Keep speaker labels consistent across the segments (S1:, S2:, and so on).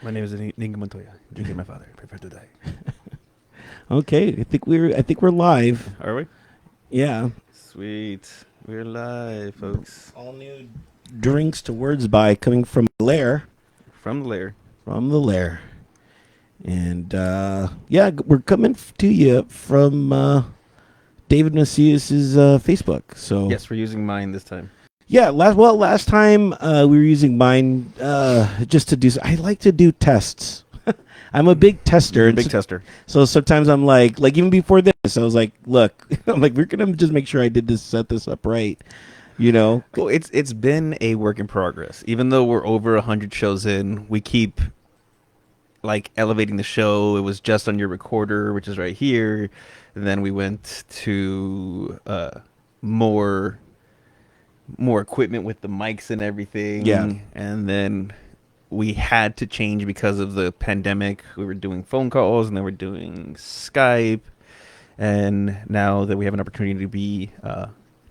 S1: My name is Inigo Montoya. Drinking my father. Prepare to die.
S2: Okay, I think we're live.
S1: Are we?
S2: Yeah.
S1: Sweet. We're live, folks.
S2: All new drinks to words by coming from Lair,
S1: From the lair.
S2: from the Lair, and yeah, we're coming to you from David Macias's Facebook. So
S1: Yes, we're using mine this time.
S2: yeah, last time we were using mine just to do. I like to do tests. I'm a big tester.
S1: Big tester.
S2: So sometimes I'm like even before this, I was like, look, I'm like, we're gonna just make sure I set this up right, you know.
S1: Well, it's been a work in progress. Even though we're over 100 shows in, we keep like elevating the show. It was just on your recorder, which is right here. And then we went to more equipment with the mics and everything.
S2: Yeah.
S1: And then we had to change because of the pandemic. We were doing phone calls and then we're doing Skype. And now that we have an opportunity to be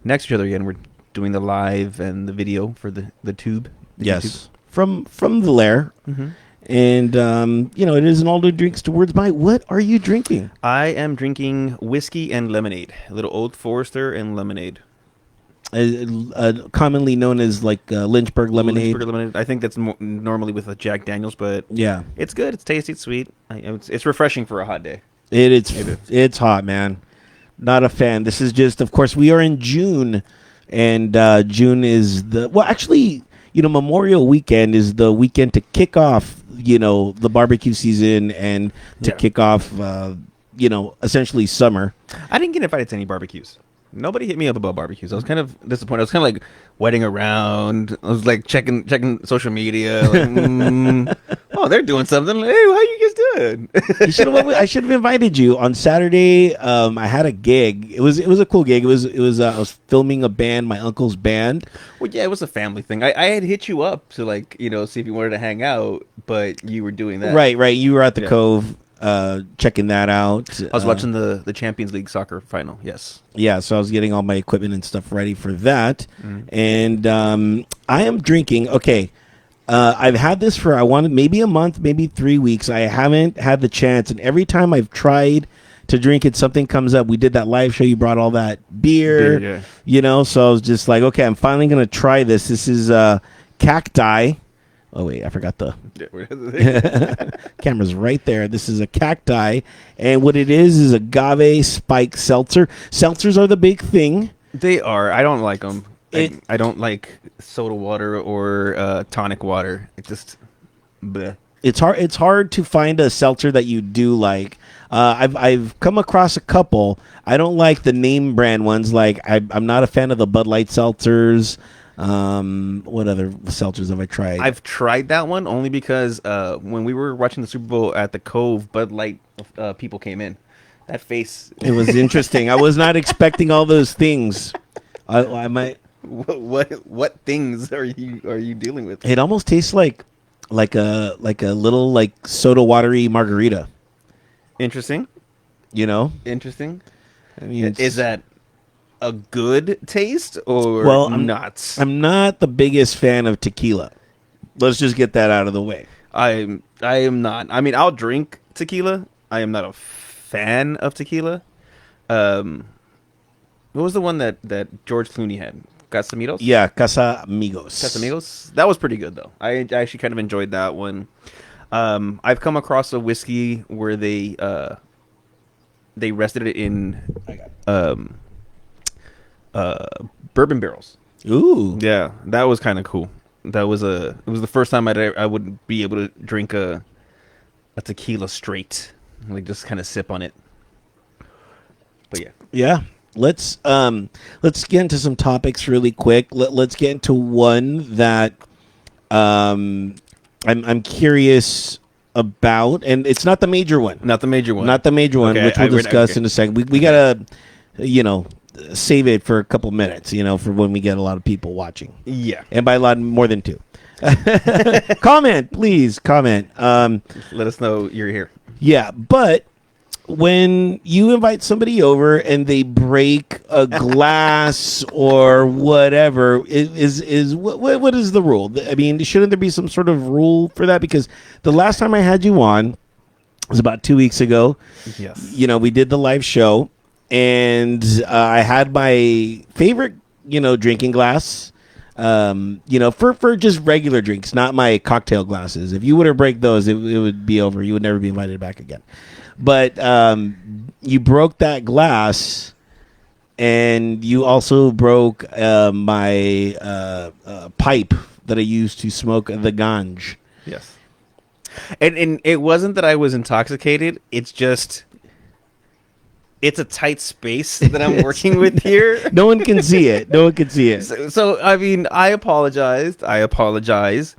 S1: next to each other again, we're doing the live and the video for the tube. The
S2: Yes, from the Lair,
S1: YouTube.
S2: and it is an all new drinks to words by. What are you drinking?
S1: I am drinking whiskey and lemonade. A little Old Forester and lemonade.
S2: Commonly known as like Lynchburg lemonade.
S1: Lynchburg lemonade. I think that's normally with a Jack Daniels, but
S2: Yeah,
S1: it's good. It's tasty. It's sweet. It's refreshing for a hot day.
S2: it's hot, man. Not a fan. This is just, of course, we are in June, and June is actually, Memorial Weekend is the weekend to kick off, the barbecue season and to
S1: Yeah.
S2: kick off, essentially summer.
S1: I didn't get invited to any barbecues. Nobody hit me up about barbecues. I was kind of disappointed. I was kind of like waiting around. I was like checking social media. Like, oh, they're doing something. Hey, how you guys doing?
S2: I should have invited you on Saturday. I had a gig. It was a cool gig. It was I was filming a band, my uncle's band.
S1: Well, yeah, it was a family thing. I had hit you up to see if you wanted to hang out, but you were doing that.
S2: Right. You were at the
S1: Yeah.
S2: Cove, checking that out.
S1: I was watching the Champions League soccer final. Yes.
S2: Yeah, so I was getting all my equipment and stuff ready for that.
S1: Mhm.
S2: And I am drinking. Okay, I've had this for maybe a month, maybe 3 weeks. I haven't had the chance, and every time I've tried to drink it, something comes up. We did that live show. You brought all that beer,
S1: yeah.
S2: So I was just like, okay, I'm finally gonna try this. This is cacti. Oh wait, I forgot the camera's right there. This is a cacti, and what it is agave spike seltzer. Seltzers are the big thing.
S1: They are. I don't like them.
S2: It-
S1: I don't like soda water or tonic water. It just, bleh.
S2: It's hard. It's hard to find a seltzer that you do like. I've come across a couple. I don't like the name brand ones. Like I'm not a fan of the Bud Light seltzers. What other seltzers have I tried?
S1: I've tried that one only because when we were watching the Super Bowl at the Cove, Bud Light people came in. That face.
S2: It was interesting. I was not expecting all those things. I might.
S1: What things are you dealing with?
S2: It almost tastes like a little like soda watery margarita.
S1: Interesting. Interesting.
S2: I mean,
S1: Is that a good taste or
S2: I'm
S1: not?
S2: I'm not the biggest fan of tequila. Let's just get that out of the way.
S1: I am not. I mean, I'll drink tequila. I am not a fan of tequila. What was the one that George Clooney had? Casamitos?
S2: Yeah, Casamigos.
S1: Casamigos? That was pretty good, though. I actually kind of enjoyed that one. I've come across a whiskey where they rested it in bourbon barrels.
S2: Ooh.
S1: Yeah, that was kind of cool. It was the first time I would be able to drink a tequila straight, like just kind of sip on it. But yeah.
S2: Yeah. Let's get into some topics really quick. Let's get into one that I'm curious about, and it's not the major one.
S1: Not the major one.
S2: Not the major one,
S1: Okay,
S2: which we'll discuss in a second. We gotta, save it for a couple minutes, for when we get a lot of people watching.
S1: Yeah.
S2: And by a lot, more than two. Comment, please. Comment.
S1: Let us know you're here.
S2: Yeah, but when you invite somebody over and they break a glass or whatever, is what is the rule? I mean, shouldn't there be some sort of rule for that? Because the last time I had you on was about 2 weeks ago.
S1: Yes.
S2: You know, we did the live show, and I had my favorite, drinking glass. For just regular drinks, not my cocktail glasses. If you were to break those, it would be over. You would never be invited back again. But you broke that glass, and you also broke my pipe that I used to smoke the ganj.
S1: Yes. And it wasn't that I was intoxicated. It's just it's a tight space that I'm working with here.
S2: No one can see it. No one can see it.
S1: So I mean, I apologized. I apologize.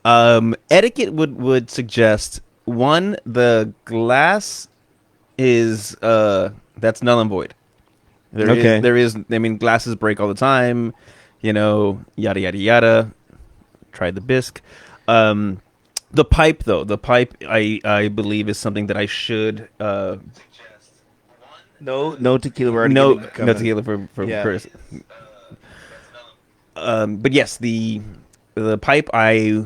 S1: Etiquette would suggest one, the glass is that's null and void.
S2: Okay.
S1: There is. I mean, glasses break all the time. Yada yada yada. Tried the bisque. The pipe, though, I believe is something that I should
S2: No tequila. We're already
S1: no
S2: getting
S1: no tequila for
S2: Yeah.
S1: Chris. But yes, the pipe I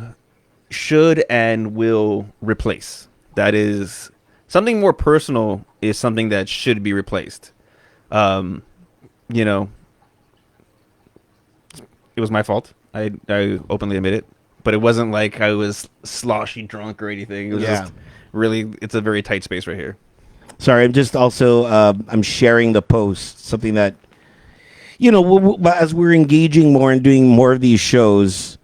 S1: should and will replace. That is something more personal. Is something that should be replaced. You know, it was my fault. I openly admit it. But it wasn't like I was sloshy drunk or anything. It was
S2: Yeah.
S1: just really, it's a very tight space right here.
S2: Sorry, I'm just also I'm sharing the post. Something that as we're engaging more and doing more of these shows,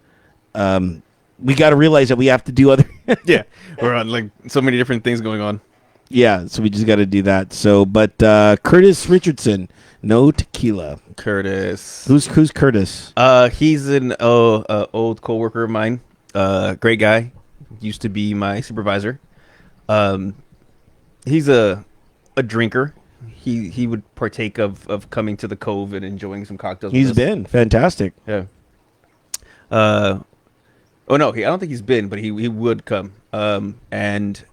S2: we got to realize that we have to do other.
S1: Yeah. We're on like so many different things going on.
S2: Yeah, so we just got to do that. So, but Curtis Richardson, no tequila.
S1: Curtis.
S2: Who's Curtis?
S1: He's an old coworker of mine. Great guy. Used to be my supervisor. He's a drinker. He would partake of coming to the Cove and enjoying some cocktails.
S2: He's
S1: with us.
S2: been fantastic.
S1: Yeah. Oh no, I don't think he's been, but he would come. And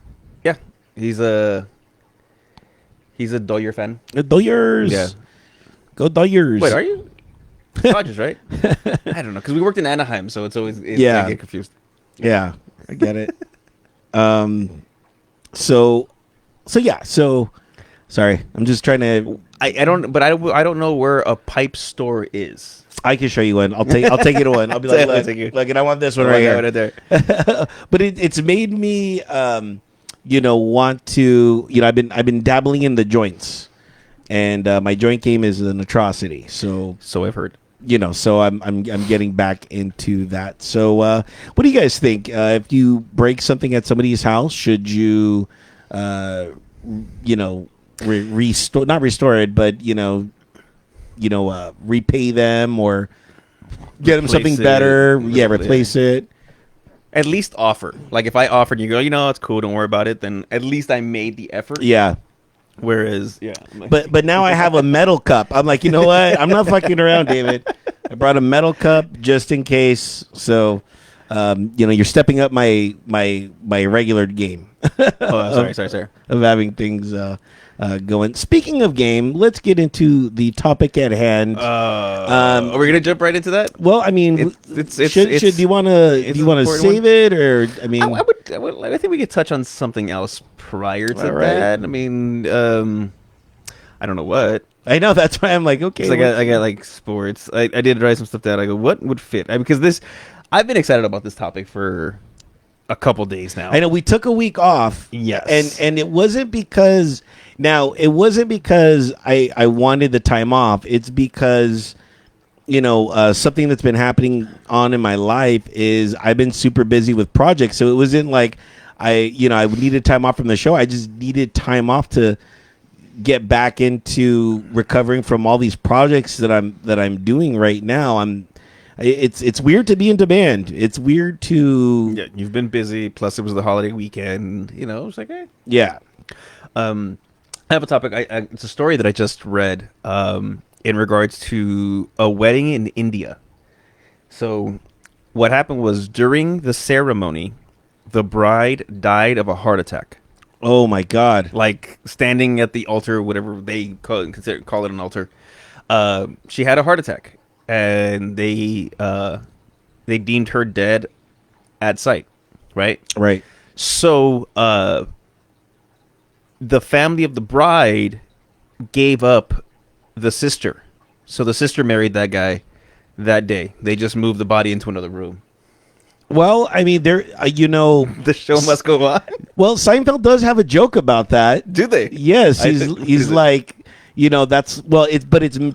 S1: yeah, he's a Doyer fan.
S2: Doyers.
S1: Yeah.
S2: Go Doyers.
S1: Wait, are you? Dodgers, right? I don't know because we worked in Anaheim, so it's always
S2: Yeah.
S1: I get confused.
S2: Yeah, I get it. So yeah. So sorry, I'm just trying to.
S1: I don't, but I don't know where a pipe store is.
S2: I can show you one. I'll take you to one. I'll be like,
S1: I'll take you.
S2: look, and I want this one
S1: Oh,
S2: right
S1: yeah,
S2: here.
S1: right there.
S2: But it's made me, want to. I've been dabbling in the joints, and my joint game is an atrocity. So
S1: I've heard.
S2: so I'm getting back into that. So what do you guys think? If you break something at somebody's house, should you, restore, not restore it, but repay them or get them
S1: Replace
S2: something
S1: it.
S2: better? Yeah,
S1: Yeah.
S2: replace it.
S1: At least offer. Like if I offered, you go, it's cool, don't worry about it. Then at least I made the effort.
S2: Yeah.
S1: Whereas,
S2: But now I have a metal cup. I'm like, you know what? I'm not fucking around, David. I brought a metal cup just in case. So, you're stepping up my regular game
S1: oh, sorry.
S2: of having things going. Speaking of game, let's get into the topic at hand.
S1: Are we gonna jump right into that?
S2: Well, I mean, should do you want to save it, or I mean,
S1: I think we could touch on something else prior to
S2: All right.
S1: that. I mean, I don't know what.
S2: I know that's why I'm like, okay,
S1: 'Cause I got like sports. I did write some stuff down. I go, what would fit? Because I've been excited about this topic for a couple days now.
S2: I know we took a week off.
S1: Yes.
S2: And it wasn't because I wanted the time off. It's because something that's been happening on in my life is I've been super busy with projects. So it wasn't like I needed time off from the show. I just needed time off to get back into recovering from all these projects that I'm doing right now. It's weird to be in demand. It's weird to
S1: Yeah, you've been busy. Plus, it was the holiday weekend. It's like, hey.
S2: yeah.
S1: I have a topic. It's a story that I just read in regards to a wedding in India. So, what happened was during the ceremony, the bride died of a heart attack.
S2: Oh my God.
S1: like standing at the altar, whatever they call it an altar. She had a heart attack, and they deemed her dead at sight, right?
S2: Right.
S1: So the family of the bride gave up the sister. So the sister married that guy that day. They just moved the body into another room.
S2: Well, I mean, there,
S1: The show must go on.
S2: well, Seinfeld does have a joke about that.
S1: Do they?
S2: Yes,
S1: I
S2: he's
S1: think-
S2: he's
S1: is it-
S2: like, that's well, it's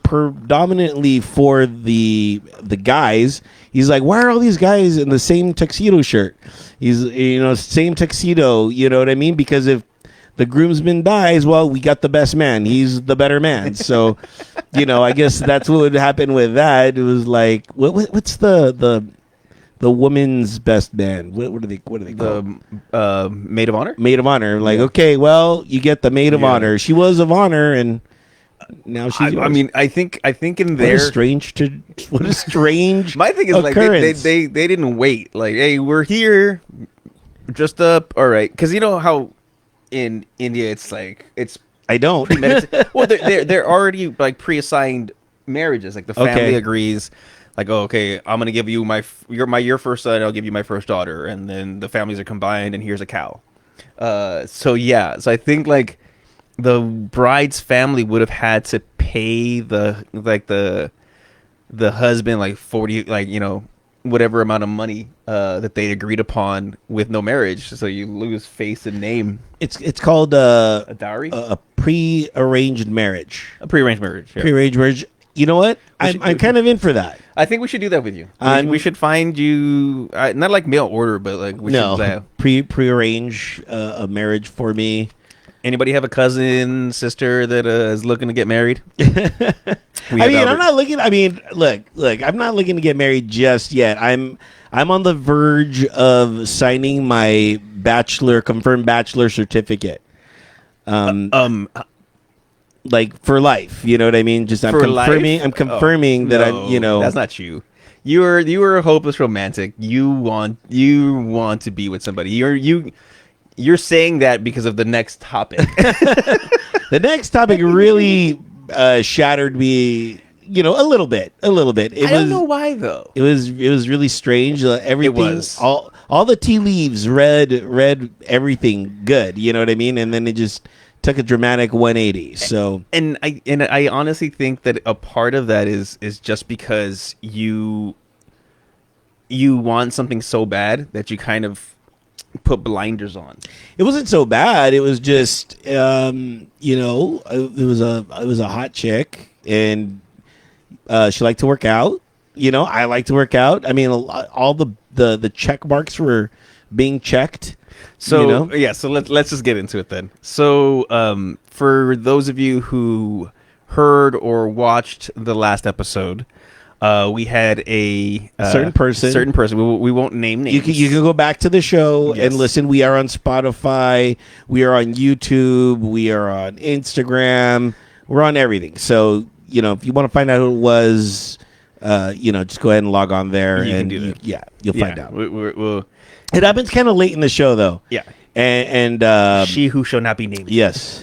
S2: predominantly for the guys. He's like, why are all these guys in the same tuxedo shirt? He's same tuxedo. You know what I mean? Because if the groomsman dies, well, we got the best man. He's the better man. So, I guess that's what would happen with that. It was like, what's the woman's best man? What do they call it?
S1: The maid of honor.
S2: Maid of honor. Like,
S1: Yeah.
S2: okay, well, you get the maid of
S1: Yeah.
S2: honor. She was of honor, and now she's
S1: I
S2: yours.
S1: mean, I think in
S2: what
S1: there.
S2: what a strange
S1: My thing is like
S2: occurrence.
S1: they didn't wait. Like, hey, we're here, dressed up, all right. Because you know how in India it's like it's
S2: I don't.
S1: well, they're already like pre-assigned marriages. Like the family
S2: Okay.
S1: agrees, like, oh, okay, I'm gonna give you your first son, I'll give you my first daughter, and then the families are combined, and here's a cow. So yeah, so I think like the bride's family would have had to pay the husband like 40, like whatever amount of money that they agreed upon with no marriage, so you lose face and name.
S2: It's called
S1: A dowry,
S2: a pre-arranged marriage.
S1: a prearranged marriage. Yeah.
S2: Pre-arranged marriage. You know what?
S1: should
S2: I'm
S1: do-
S2: kind of in for that.
S1: I think we should do that with you. We
S2: I'm-
S1: should find you, not like mail order, but like we
S2: No,
S1: should.
S2: pre-arrange a marriage for me.
S1: Anybody have a cousin, sister that is looking to get married? We
S2: I
S1: have
S2: mean, I'm
S1: Albert.
S2: not looking. I mean, look. I'm not looking to get married just yet. I'm on the verge of signing my confirmed bachelor certificate. Like for life. You know what I mean? Just I'm
S1: For
S2: confirming.
S1: life?
S2: I'm confirming that
S1: No,
S2: I'm.
S1: that's not you. You are a hopeless romantic. You want to be with somebody. You're saying that because of the next topic.
S2: The next topic really shattered me. A little bit. A little bit. It
S1: I
S2: was.
S1: don't know why though.
S2: It was really strange. Everything,
S1: was.
S2: all the tea leaves read everything good. You know what I mean? And then it just took a dramatic 180. So
S1: And I honestly think that a part of that is just because you want something so bad that you kind of put blinders on.
S2: it wasn't so bad. It was just it was a hot chick, and she liked to work out. I like to work out. I mean, all the check marks were being checked.
S1: So yeah, so let's just get into it then. So for those of you who heard or watched the last episode, we had a
S2: Certain person.
S1: We won't name names.
S2: You can go back to the show
S1: Yes.
S2: and listen. We are on Spotify. We are on YouTube. We are on Instagram. We're on everything. So, if you want to find out who it was, just go ahead and log on there.
S1: You can
S2: and
S1: do that.
S2: you'll find out.
S1: We'll
S2: It happens kind of late in the show, though.
S1: yeah.
S2: And
S1: She who shall not be named.
S2: yes.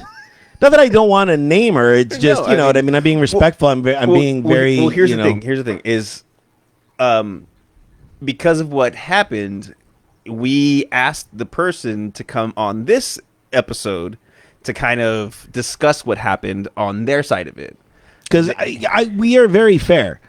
S2: Not that I don't want to name her. It's just,
S1: No, I
S2: what I
S1: mean-
S2: mean. I'm being respectful. I'm being very.
S1: Well, here's the thing. Here's the thing is, because of what happened, we asked the person to come on this episode to kind of discuss what happened on their side of it.
S2: Because we are very fair.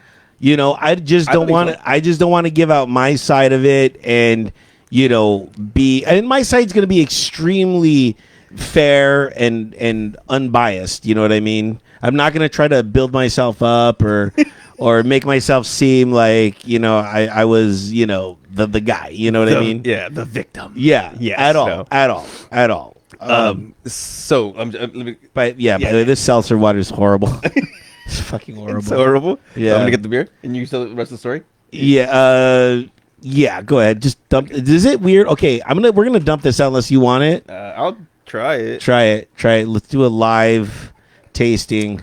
S2: I just
S1: I
S2: don't
S1: believe
S2: want
S1: so.
S2: to. I just don't want to give out my side of it, and and my side's going to be extremely fair and unbiased. You know what I mean? I'm not going to try to build myself up or make myself seem like I was the guy. You know what I mean?
S1: Yeah, the victim.
S2: Yeah.
S1: Yes,
S2: At all.
S1: no.
S2: At all.
S1: So let me.
S2: But yeah. By the way, this seltzer water is horrible. It's fucking horrible.
S1: It's so horrible.
S2: Yeah.
S1: I'm gonna get the beer, and you tell the rest of the story.
S2: Yeah, yeah. Go ahead. Just dump. Is it weird? Okay, we're gonna dump this out unless you want it.
S1: I'll try it.
S2: Try it. Let's do a live tasting.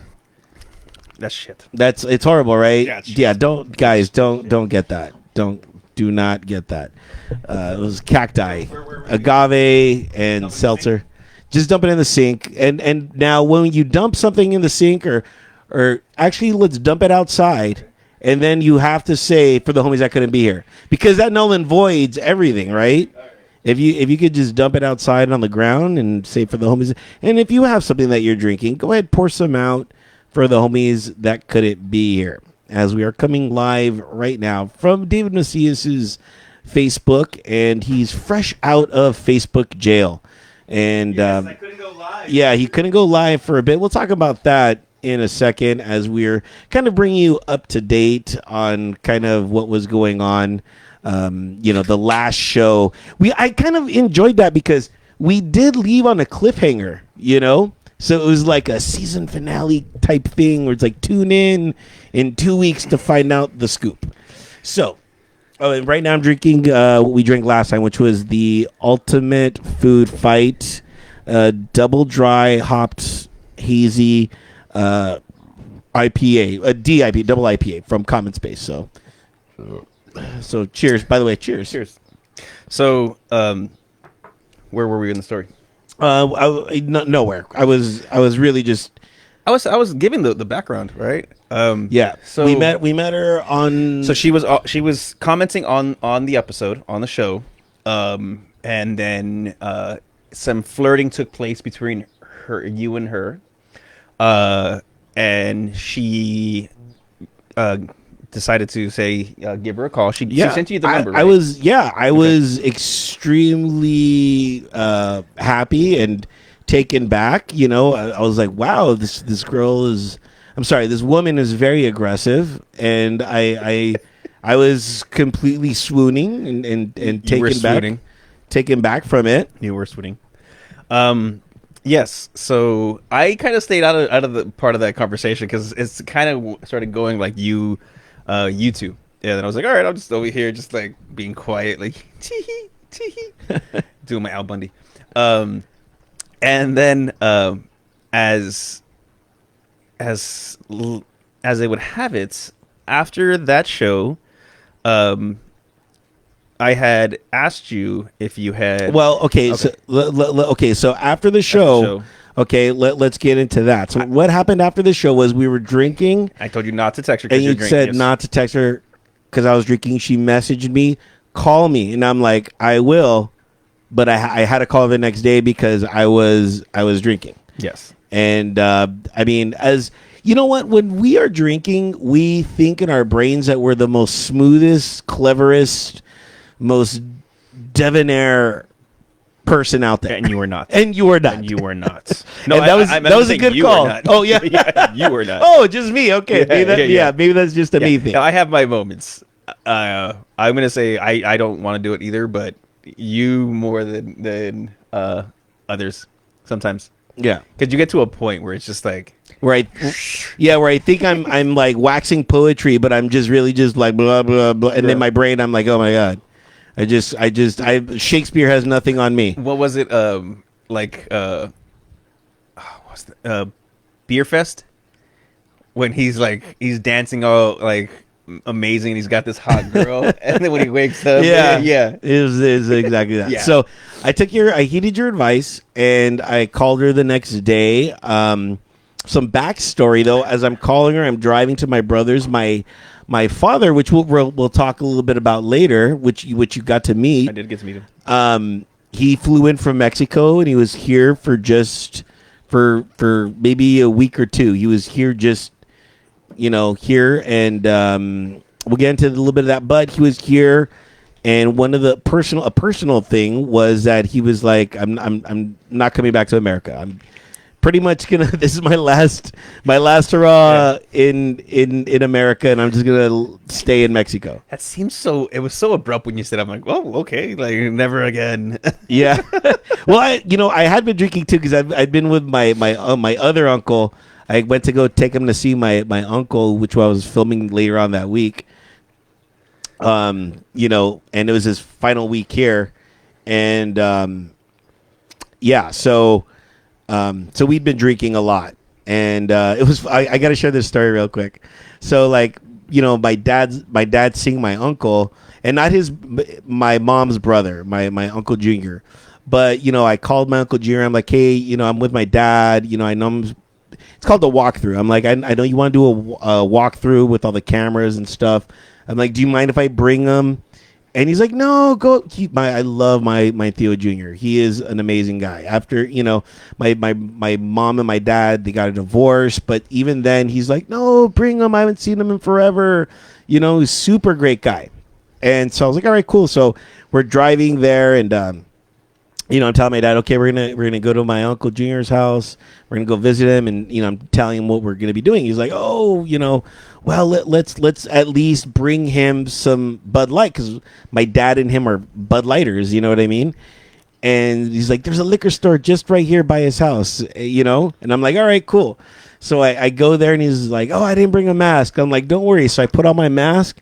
S1: That's shit.
S2: It's horrible, right?
S1: Yeah, it's
S2: Yeah. Don't get that. Do not get that. It was cacti, agave, and seltzer. Just dump it in the sink. And now when you dump something in the sink, or actually let's dump it outside, and then you have to say for the homies that couldn't be here, because that null and voids everything, right? If you could just dump it outside on the ground and say for the homies, and if you have something that you're drinking, go ahead, pour some out for the homies that couldn't be here. As we are coming live right now from David Macias's Facebook, and he's fresh out of Facebook jail. And
S1: I couldn't go live.
S2: yeah, he couldn't go live for a bit. We'll talk about that in a second as we're kind of bringing you up to date on kind of what was going on. The last show, I kind of enjoyed that because we did leave on a cliffhanger, so it was like a season finale type thing where it's like tune in 2 weeks to find out the scoop. So, and right now I'm drinking what we drank last time, which was the Ultimate Food Fight double dry hopped hazy IPA, double IPA from Common Space. So cheers. By the way, cheers.
S1: Cheers. So, where were we in the story?
S2: Nowhere. I was really just.
S1: I was giving the background, right?
S2: Yeah.
S1: So
S2: we met her on.
S1: So she was commenting on the episode, on the show, and then some flirting took place between you and her, and she decided to say give her a call. She sent you the number.
S2: I
S1: right?
S2: was extremely happy and taken back. I was like, wow, this girl is. I'm sorry, this woman is very aggressive, and I was completely swooning and taken back from it.
S1: You were swooning. Yes. So I kind of stayed out of the part of that conversation because it's kind of started going like you two. Yeah. Then I was like, all right, I'm just over here, just like being quiet, like tee hee, doing my Al Bundy. And then as they would have it, after that show, I had asked you if you had.
S2: Well, okay. So after the show, okay, let's get into that. So what happened after the show was we were drinking.
S1: I told you not to text her,
S2: and you said not to text her because I was drinking. She messaged me, call me, and I'm like, I will, but I had to call her the next day because I was drinking.
S1: Yes.
S2: And I mean, as you know what, when we are drinking, we think in our brains that we're the most smoothest, cleverest, most debonair person out there.
S1: And you were not.
S2: And you were not.
S1: And you were not. No,
S2: and that was a good call. Oh, yeah.
S1: Yeah, you were not.
S2: Oh, just me. Okay. Maybe that's just a me thing.
S1: I have my moments. I'm going to say I don't want to do it either, but you more than others sometimes.
S2: Yeah.
S1: Because you get to a point where it's just like...
S2: where I think I'm like waxing poetry, but I'm just really just like blah, blah, blah. And in my brain, I'm like, oh, my God. Shakespeare has nothing on me.
S1: What was it? Beer Fest? When he's dancing all like amazing. He's got this hot girl. And then when he wakes up. Yeah.
S2: It was exactly that.
S1: Yeah.
S2: So I heeded your advice and I called her the next day. Some backstory though, as I'm calling her, I'm driving to my brother's, my father, which we'll talk a little bit about later, which you got to meet.
S1: I did get to meet him.
S2: He flew in from Mexico and he was here for maybe a week or two. He was here here, and we'll get into a little bit of that. But he was here, and one of the personal thing was that he was like, I'm not coming back to America. I'm pretty much this is my last hurrah in America, and I'm just gonna stay in Mexico.
S1: That seems it was so abrupt when you said, I'm like, oh, okay, like never again.
S2: Yeah. Well, I had been drinking too because I'd been with my other uncle. I went to go take him to see my uncle, which I was filming later on that week. And it was his final week here, and so we'd been drinking a lot, and it was. I got to share this story real quick. So my dad's seeing my uncle, and not my mom's brother, my uncle Junior, But I called my Uncle Jerry. I'm like, hey, I'm with my dad. I know it's called the walkthrough. I'm like, I know you want to do a walkthrough with all the cameras and stuff. I'm like, do you mind if I bring them? And he's like, no, go. I love my Theo Jr. He is an amazing guy. After my mom and my dad, they got a divorce, but even then, he's like, no, bring him. I haven't seen him in forever. He's super great guy. And so I was like, all right, cool. So we're driving there, and I'm telling my dad, okay, we're gonna go to my Uncle Junior's house. We're gonna go visit him, and I'm telling him what we're gonna be doing. He's like, oh, well, let's at least bring him some Bud Light, because my dad and him are Bud Lighters. You know what I mean? And he's like, there's a liquor store just right here by his house. And I'm like, all right, cool. So I go there, and he's like, oh, I didn't bring a mask. I'm like, don't worry. So I put on my mask,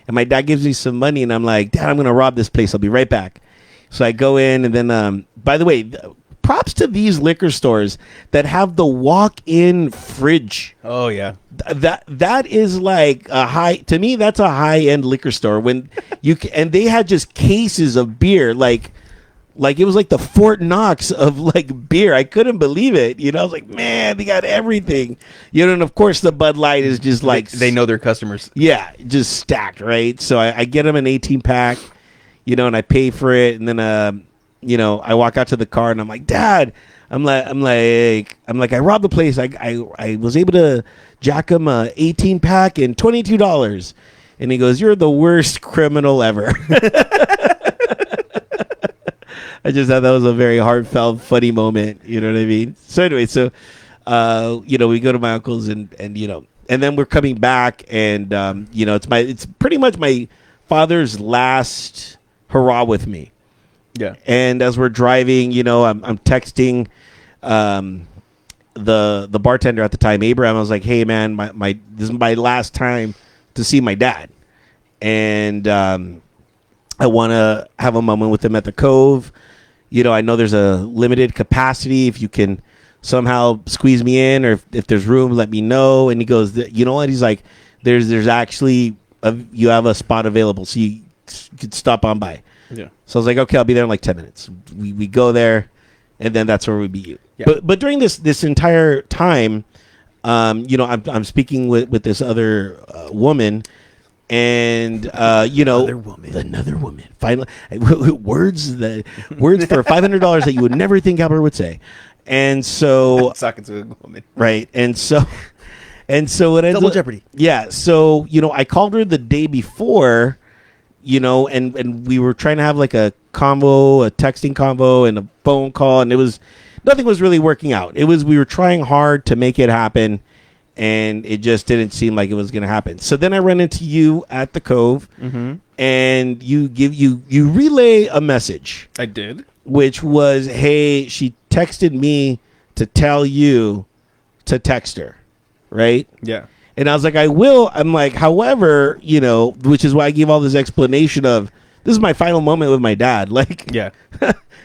S2: and my dad gives me some money, and I'm like, Dad, I'm gonna rob this place. I'll be right back. So I go in, and then, by the way, props to these liquor stores that have the walk-in fridge.
S1: Oh yeah,
S2: That is like a high, to me. That's a high-end liquor store when and they had just cases of beer, like it was like the Fort Knox of like beer. I couldn't believe it. I was like, man, they got everything. And of course the Bud Light is just like
S1: they know their customers.
S2: Yeah, just stacked, right? So I get them an 18-pack. And I pay for it, and then I walk out to the car, and I'm like, Dad, I'm like, I robbed the place. I was able to jack him a 18-pack and $22, and he goes, you're the worst criminal ever. I just thought that was a very heartfelt, funny moment. You know what I mean? So anyway, we go to my uncle's, and then we're coming back, and it's pretty much my father's last hurrah with me.
S1: Yeah.
S2: And as we're driving, I'm texting the bartender at the time, Abraham. I was like, hey man, my this is my last time to see my dad. And I want to have a moment with him at the Cove. I know there's a limited capacity. If you can somehow squeeze me in, or if there's room, let me know. And he goes, you know what? He's like, there's actually you have a spot available, so you could stop on by.
S1: Yeah.
S2: So I was like, okay, I'll be there in like 10 minutes. We go there, and then that's where we meet you.
S1: Yeah.
S2: But during this entire time, I'm speaking with this other woman, and
S1: Another woman.
S2: another woman. Finally, words for $500 that you would never think Albert would say. And so
S1: Talking to a woman.
S2: right, and so what ends
S1: Double
S2: up-
S1: jeopardy.
S2: Yeah, so I called her the day before, and we were trying to have like a texting convo, and a phone call, and nothing was really working out. We were trying hard to make it happen, and it just didn't seem like it was going to happen. So then I run into you at the Cove, and you relay a message.
S1: I did.
S2: Which was, hey, she texted me to tell you to text her, right?
S1: Yeah.
S2: And I was like, I will. I'm like, however, which is why I gave all this explanation of, this is my final moment with my dad. Like,
S1: Yeah.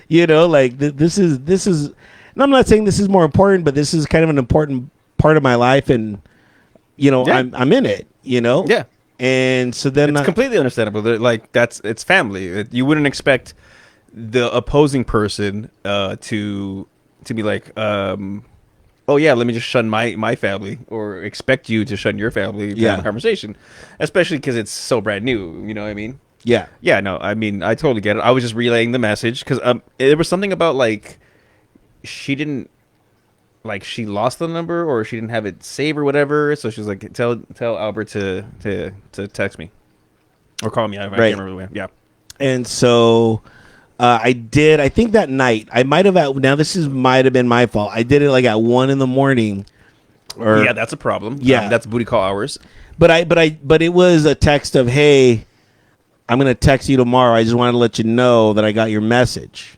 S2: This is, and I'm not saying this is more important, but this is kind of an important part of my life, and
S1: Yeah.
S2: I'm in it,
S1: Yeah.
S2: And so then
S1: It's completely understandable. Like it's family. You wouldn't expect the opposing person to be like, oh yeah, let me just shun my family, or expect you to shun your family to have a conversation, especially because it's so brand new. You know what I mean?
S2: yeah.
S1: Yeah. No, I mean I totally get it. I was just relaying the message because there was something about like she didn't. Like she lost the number, or she didn't have it saved or whatever. So she was like, "Tell Albert to text me or call me." I can't remember when. Yeah.
S2: And so I did. I think that night I might have. Now this might have been my fault. I did it like at 1 a.m. Or
S1: Yeah, that's a problem.
S2: Yeah.
S1: That's booty call hours.
S2: But it was a text of, hey, I'm gonna text you tomorrow. I just wanted to let you know that I got your message.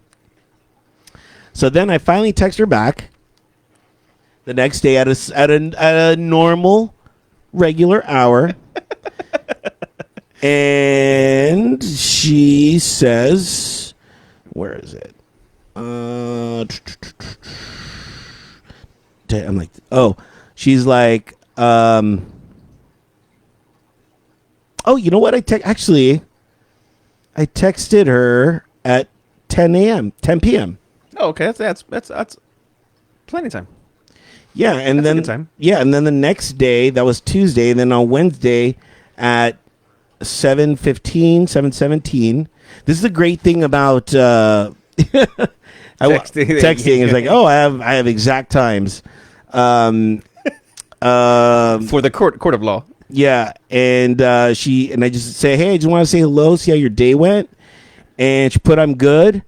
S2: So then I finally text her back the next day at a normal, regular hour. And she says, where is it? I'm like, oh, she's like, oh, you know what? I texted her at 10 a.m., 10 p.m.
S1: Oh, okay. That's plenty of time.
S2: Yeah, and
S1: That's a
S2: then
S1: good time.
S2: yeah, and then the next day, that was Tuesday, and then on Wednesday at 7:15, 7:17. This is the great thing about texting is like, oh, I have exact times. Um,
S1: For the court of law.
S2: yeah, and I just say, hey, I just want to say hello, see how your day went, and she put, I'm good,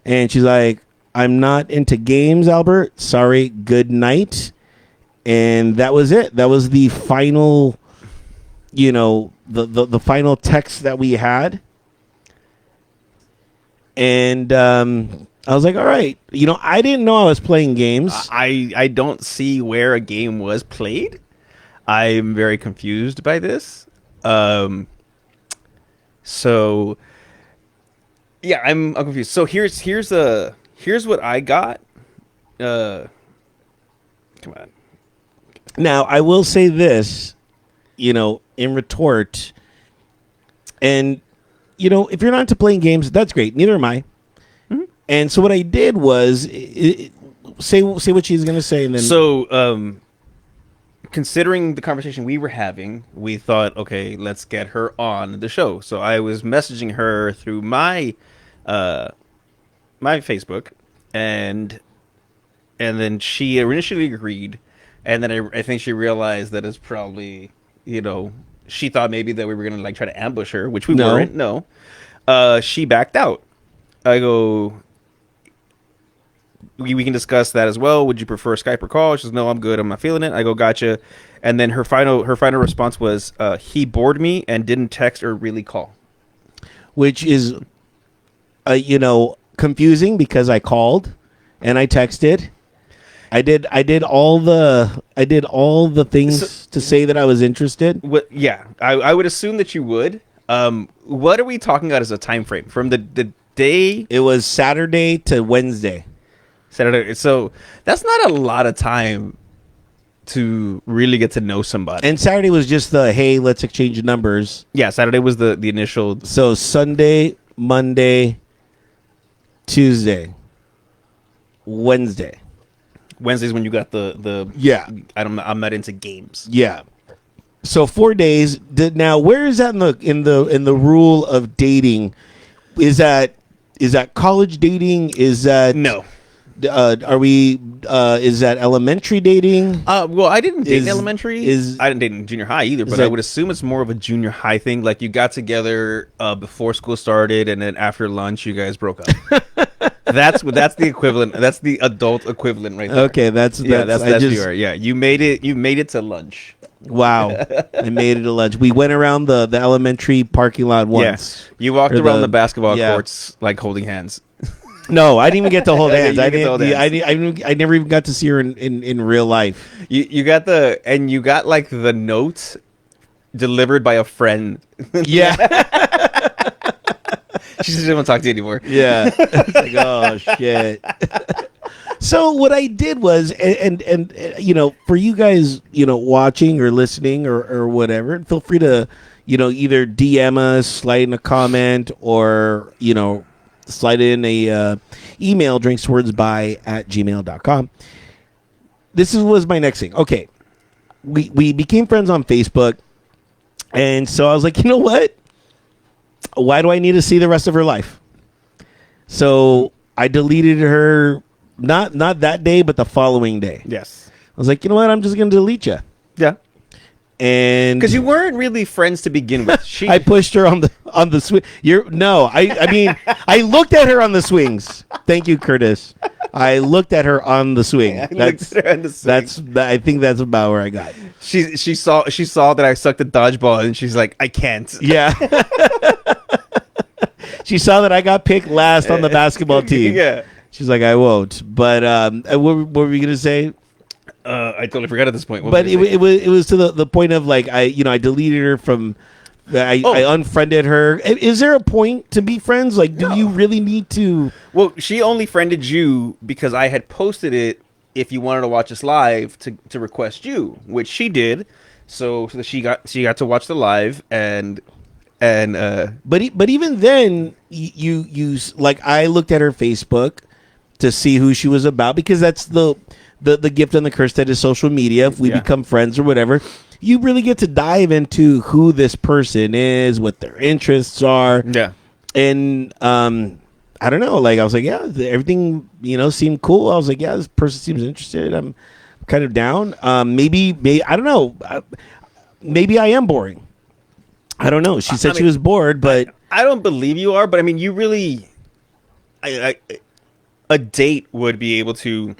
S2: and she's like, I'm not into games, Albert. Sorry, good night. And that was it. That was the final, the final text that we had. And I was like, all right. I didn't know I was playing games.
S1: I don't see where a game was played. I'm very confused by this. So yeah, I'm confused. So here's what I got. Come on.
S2: Now, I will say this, in retort. And, if you're not into playing games, that's great. Neither am I.
S1: Mm-hmm.
S2: And so what I did was say what she's going to say. And then
S1: So, considering the conversation we were having, we thought, okay, let's get her on the show. So I was messaging her through my Facebook, and then she initially agreed, and then I think she realized that it's probably, she thought maybe that we were gonna like try to ambush her, which we weren't. No, she backed out. I go, we can discuss that as well. Would you prefer Skype or call? She says, no, I'm good. I'm not feeling it. I go, gotcha. And then her final response was, he bored me and didn't text or really call.
S2: which is, confusing because I called and I texted. I did all the things to say that I was interested.
S1: What? Yeah, I would assume that you would. What are we talking about as a time frame from the day?
S2: It was Saturday to Wednesday.
S1: Saturday. So that's not a lot of time to really get to know somebody.
S2: And Saturday was just the, hey, let's exchange numbers.
S1: Yeah, Saturday was the initial.
S2: So Sunday, Monday, Tuesday, Wednesday.
S1: Wednesday's when you got the
S2: Yeah.
S1: I'm not into games.
S2: Yeah. So 4 days. Now, where is that in the rule of dating? Is that college dating? Is that
S1: No.
S2: Are we? Is that elementary dating?
S1: Well, I didn't date in
S2: Is-
S1: elementary.
S2: is-
S1: I didn't date in junior high either, but
S2: that-
S1: I would assume it's more of a junior high thing. Like you got together before school started, and then after lunch, you guys broke up. That's the equivalent. That's the adult equivalent, right there.
S2: Okay, that's
S1: yeah. You made it to lunch.
S2: wow. I made it to lunch. We went around the elementary parking lot once.
S1: Yeah. You walked
S2: Or
S1: around the basketball
S2: yeah.
S1: courts like holding hands.
S2: No, I didn't even get to hold
S1: You
S2: hands.
S1: didn't get to hold hands.
S2: I never even got to see her in real life.
S1: You got you got like the note delivered by a friend.
S2: Yeah.
S1: She just didn't want to talk to you anymore.
S2: Yeah. It's like, oh shit. So what I did was, and for you guys, watching or listening or whatever, feel free to, either DM us, slide in a comment, or slide in a email, drinkswordsby@gmail.com. This was my next thing. Okay, we became friends on Facebook, and so I was like, you know what? Why do I need to see the rest of her life? So I deleted her, not that day, but the following day.
S1: Yes.
S2: I was like, you know what? I'm just going to delete you.
S1: Yeah.
S2: And
S1: Because you weren't really friends to begin with.
S2: I pushed her on the swing. I mean, I looked at her on the swings. Thank you, Curtis. I looked at her on the swing.
S1: I
S2: think that's about where I got.
S1: She saw that I sucked a dodgeball, and she's like, I can't.
S2: Yeah. She saw that I got picked last on the basketball team.
S1: Yeah.
S2: She's like, I won't. But what were we gonna say?
S1: I totally forgot at this point.
S2: But it was to the point of like I deleted her from. I unfriended her. Is there a point to be friends? Like, do you really need to?
S1: Well, she only friended you because I had posted it. If you wanted to watch us live, to request you, which she did. So she got to watch the live, and And
S2: But even then, like I looked at her Facebook to see who she was about because that's the gift and the curse that is social media. If we
S1: Yeah.
S2: become friends or whatever, you really get to dive into who this person is, what their interests are,
S1: yeah.
S2: and I don't know. Like I was like, yeah, everything seemed cool. I was like, yeah, this person seems interested. I'm kind of down. Maybe I don't know. Maybe I am boring. I don't know. She said she
S1: mean,
S2: was bored, but
S1: I don't believe you are, but I mean, you really, a date would be able to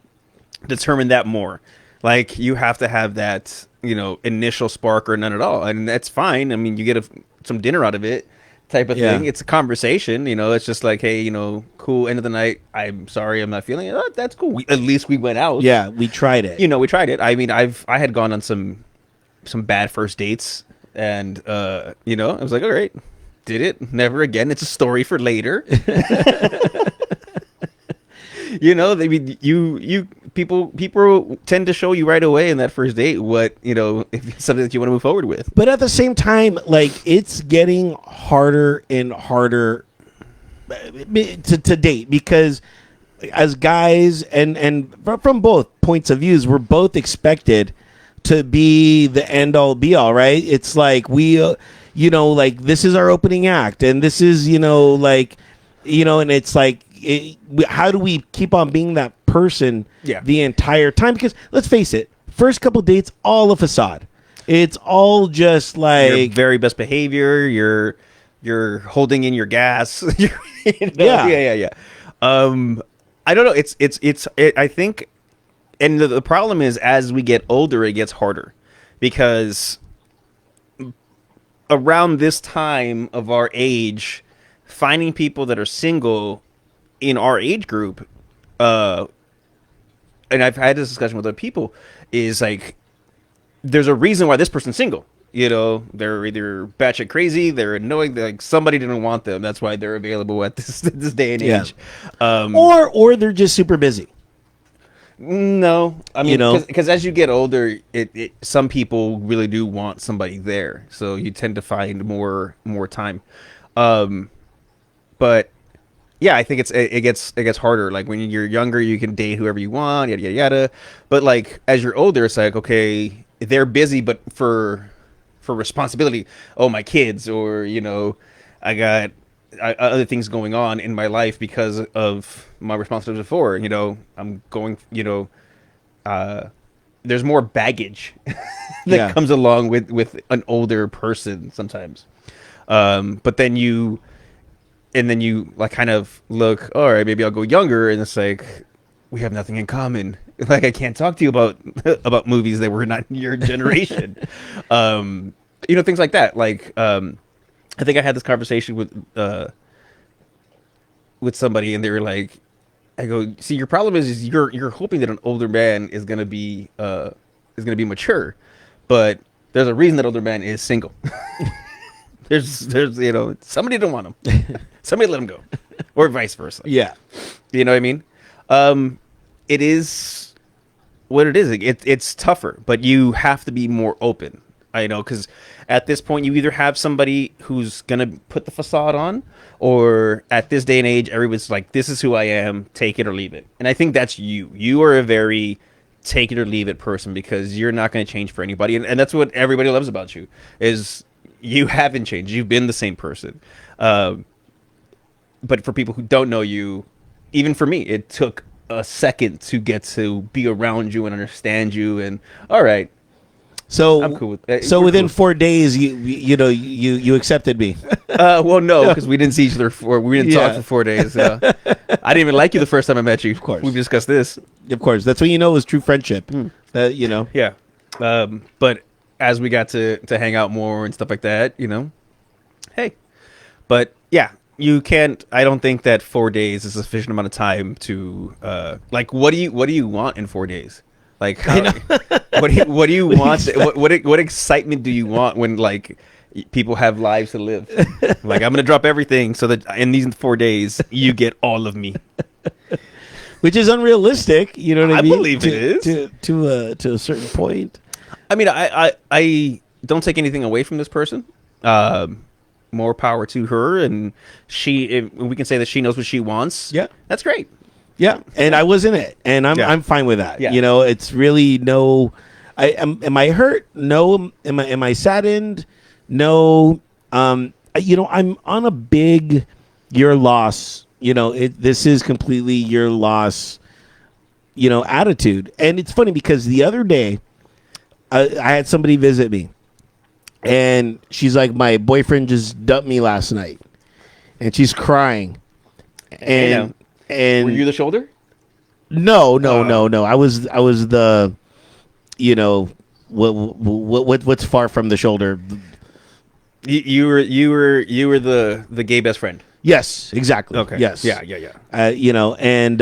S1: determine that more. Like you have to have that, initial spark or none at all, and that's fine. I mean, you get some dinner out of it, type of
S2: yeah,
S1: thing. It's a conversation. It's just like, hey, cool. End of the night. I'm sorry, I'm not feeling it. Oh, that's cool. At least we went out.
S2: yeah, we tried it.
S1: We tried it. I mean, I had gone on some bad first dates, and I was like, all right, did it. Never again. It's a story for later. I mean, you people tend to show you right away in that first date what if it's something that you want to move forward with.
S2: But at the same time, like it's getting harder and harder to date because as guys and from both points of views, we're both expected to be the end all be all, right? It's like we, like this is our opening act, and this is, and it's like, how do we keep on being that person
S1: Yeah.
S2: the entire time? Because let's face it, first couple dates, all a facade. It's all just
S1: Your
S2: like,
S1: very best behavior. You're holding in your gas.
S2: Yeah.
S1: Yeah. I don't know. I think, and the problem is as we get older, it gets harder because around this time of our age, finding people that are single in our age group, and I've had this discussion with other people, is like there's a reason why this person's single. They're either batshit crazy, they're annoying, like somebody didn't want them. That's why they're available at this day and
S2: Yeah.
S1: age.
S2: or they're just super busy.
S1: No, I mean,
S2: You know?
S1: because as you get older, some people really do want somebody there, so you tend to find more time. But yeah, I think it gets harder. Like when you're younger, you can date whoever you want, yada yada yada. But like as you're older, it's like okay, they're busy, but for responsibility. Oh, my kids, or I got other things going on in my life because of my responsibility before. I'm going. There's more baggage that
S2: Yeah.
S1: comes along with an older person sometimes. But then you like kind of look, all right, maybe I'll go younger, and it's like we have nothing in common. Like I can't talk to you about about movies that were not your generation. Things like that. Like I think I had this conversation with somebody, and they were like, I go, see, your problem is you're hoping that an older man is gonna be mature, but there's a reason that older man is single. there's somebody didn't want him, somebody let him go, or vice versa.
S2: Yeah.
S1: You know what I mean? It is what it is. It's tougher, but you have to be more open. I know, because at this point, you either have somebody who's gonna put the facade on, or at this day and age, everybody's like, "This is who I am. Take it or leave it." And I think that's you. You are a very take it or leave it person because you're not going to change for anybody, and that's what everybody loves about you is you haven't changed. You've been the same person. But for people who don't know you, even for me, it took a second to get to be around you and understand you. And all right,
S2: So
S1: I'm cool with that.
S2: So
S1: We're
S2: within
S1: cool.
S2: 4 days, you accepted me.
S1: Well, no, because we didn't see each other we didn't talk
S2: Yeah.
S1: for 4 days. I didn't even like you the first time I met you. Of
S2: course.
S1: we've discussed this.
S2: Of course, that's when you know it was true friendship. That
S1: Yeah, but as we got to hang out more and stuff like that, hey, but yeah, you can't. I don't think that 4 days is a sufficient amount of time to like. What do you want in 4 days? Like, how, what do you want? What excitement do you want when like people have lives to live? Like, I'm gonna drop everything so that in these 4 days you get all of me.
S2: which is unrealistic. You know what I
S1: I
S2: mean?
S1: believe it is.
S2: to a certain point.
S1: I mean, I don't take anything away from this person. more power to her, and if we can say that she knows what she wants.
S2: Yeah.
S1: That's great.
S2: Yeah, and I was in it, and I'm
S1: Yeah.
S2: I'm fine with that.
S1: Yeah.
S2: You know, it's really no. Am I hurt? No. Am I saddened? No. I'm on a big your loss. This is completely your loss. Attitude, and it's funny because the other day, I had somebody visit me, and she's like, "My boyfriend just dumped me last night," and she's crying, and
S1: Were you the shoulder?
S2: No, no, no, no. I was the, what's far from the shoulder.
S1: You were the gay best friend.
S2: Yes, exactly.
S1: Okay.
S2: Yes.
S1: Yeah. Yeah. Yeah.
S2: And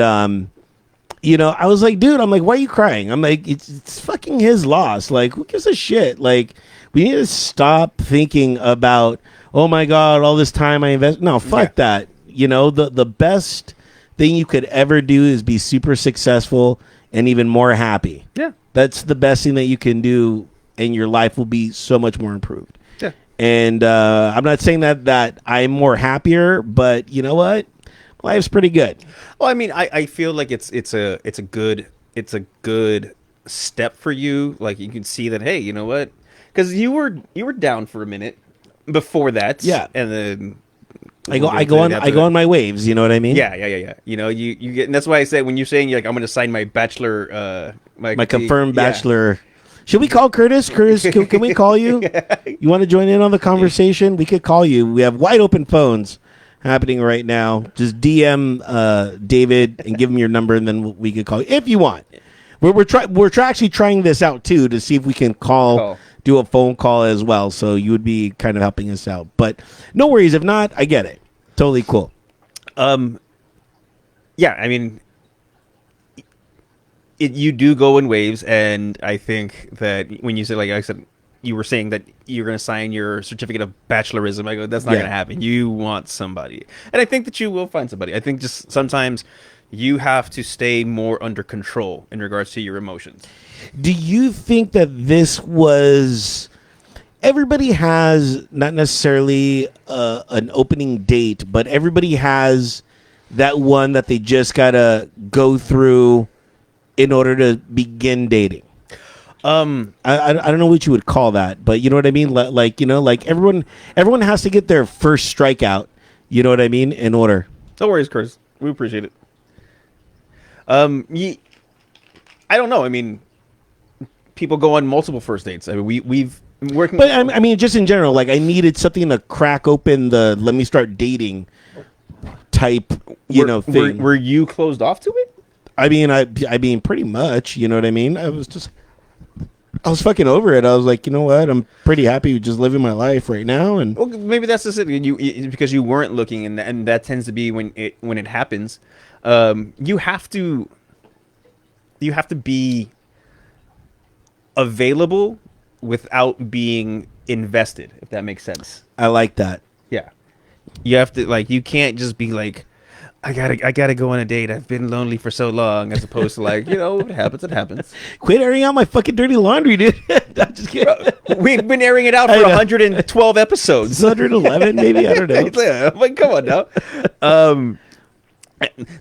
S2: I was like, dude, I'm like, why are you crying? I'm like, it's fucking his loss. Like, who gives a shit? Like, we need to stop thinking about, oh my God, all this time I invest. No, fuck that. The best thing you could ever do is be super successful and even more happy.
S1: Yeah.
S2: That's the best thing that you can do, and your life will be so much more improved.
S1: Yeah.
S2: And I'm not saying that I'm more happier, but you know what? Life's pretty good.
S1: Well, I mean, I feel like it's a good step for you. Like you can see that, hey, you know what? Because you were down for a minute before that.
S2: Yeah.
S1: And then
S2: I go on my waves. You know what I mean?
S1: Yeah. You get, and that's why I said when you're saying you're like I'm going to sign my bachelor,
S2: my confirmed bachelor. Should we call Curtis? Curtis, can we call you? You want to join in on the conversation? We could call you. We have wide open phones happening right now. Just DM David and give him your number, and then we could call you if you want. We're actually trying this out too to see if we can do a phone call as well. So you would be kind of helping us out. But no worries. If not, I get it. Totally cool.
S1: Yeah, I mean, you do go in waves, and I think that when you say, like I said, you were saying that you're going to sign your certificate of bachelorism. I go, that's not going to happen. You want somebody, and I think that you will find somebody. I think just sometimes you have to stay more under control in regards to your emotions.
S2: Do you think that this was... Everybody has not necessarily an opening date, but everybody has that one that they just got to go through in order to begin dating. I don't know what you would call that, but you know what I mean? Like everyone has to get their first strikeout, you know what I mean, in order.
S1: No worries, Chris. We appreciate it. I don't know. I mean, people go on multiple first dates. I mean, we've been working.
S2: But I mean, just in general, like I needed something to crack open the let me start dating type, thing.
S1: Were you closed off to it?
S2: I mean, pretty much. You know what I mean? I was fucking over it. I was like, you know what? I'm pretty happy with just living my life right now. And
S1: well, maybe that's just it. Because you weren't looking, and that tends to be when it happens. You have to be available without being invested, if that makes sense.
S2: I like that.
S1: Yeah. You have to, like, you can't just be like, I gotta go on a date. I've been lonely for so long, as opposed to like, it happens, it happens.
S2: Quit airing out my fucking dirty laundry, dude. I'm just kidding.
S1: We've been airing it out for 112 episodes.
S2: 111, maybe, I don't know.
S1: Yeah, like, come on now.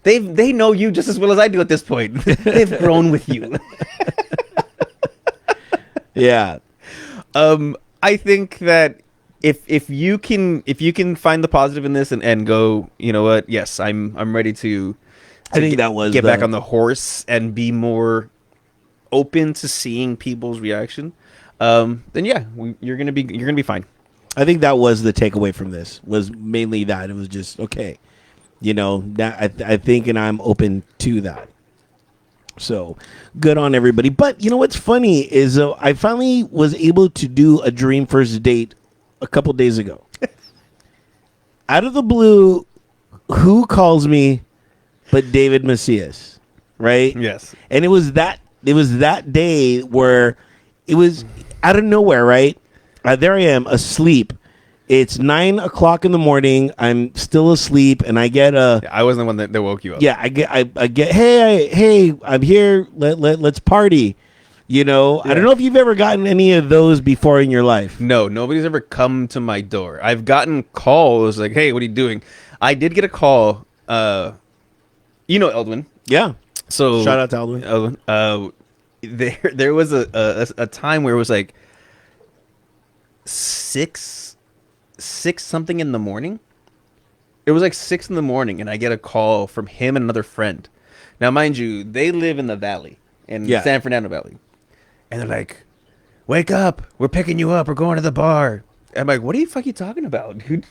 S1: They know you just as well as I do at this point. They've grown with you.
S2: Yeah.
S1: I think that if you can find the positive in this and go, you know what? Yes, I'm ready to
S2: I think that was
S1: get back on the horse and be more open to seeing people's reaction. Then yeah, you're gonna be fine.
S2: I think that was the takeaway from this, was mainly that it was just okay. That I think, and I'm open to that. So good on everybody. But you know what's funny is I finally was able to do a dream first date a couple days ago. Out of the blue, who calls me but David Macias, right?
S1: Yes.
S2: And it was that day where it was out of nowhere, right? There I am asleep. It's 9:00 in the morning. I'm still asleep, and I get
S1: I wasn't the one that woke you up.
S2: Yeah, I get. Hey, I'm here. Let's party. You know, I
S1: Yeah.
S2: don't know if you've ever gotten any of those before in your life.
S1: No, nobody's ever come to my door. I've gotten calls like, "Hey, what are you doing?" I did get a call. Eldwin.
S2: Yeah.
S1: So
S2: Shout out to Aldwin.
S1: Eldwin. There was a time where it was like six something in the morning. It was like 6 in the morning, and I get a call from him and another friend. Now, mind you, they live in the valley, in
S2: Yeah.
S1: San Fernando Valley, and they're like, "Wake up! We're picking you up. We're going to the bar." I'm like, "What are you fucking talking about, dude?"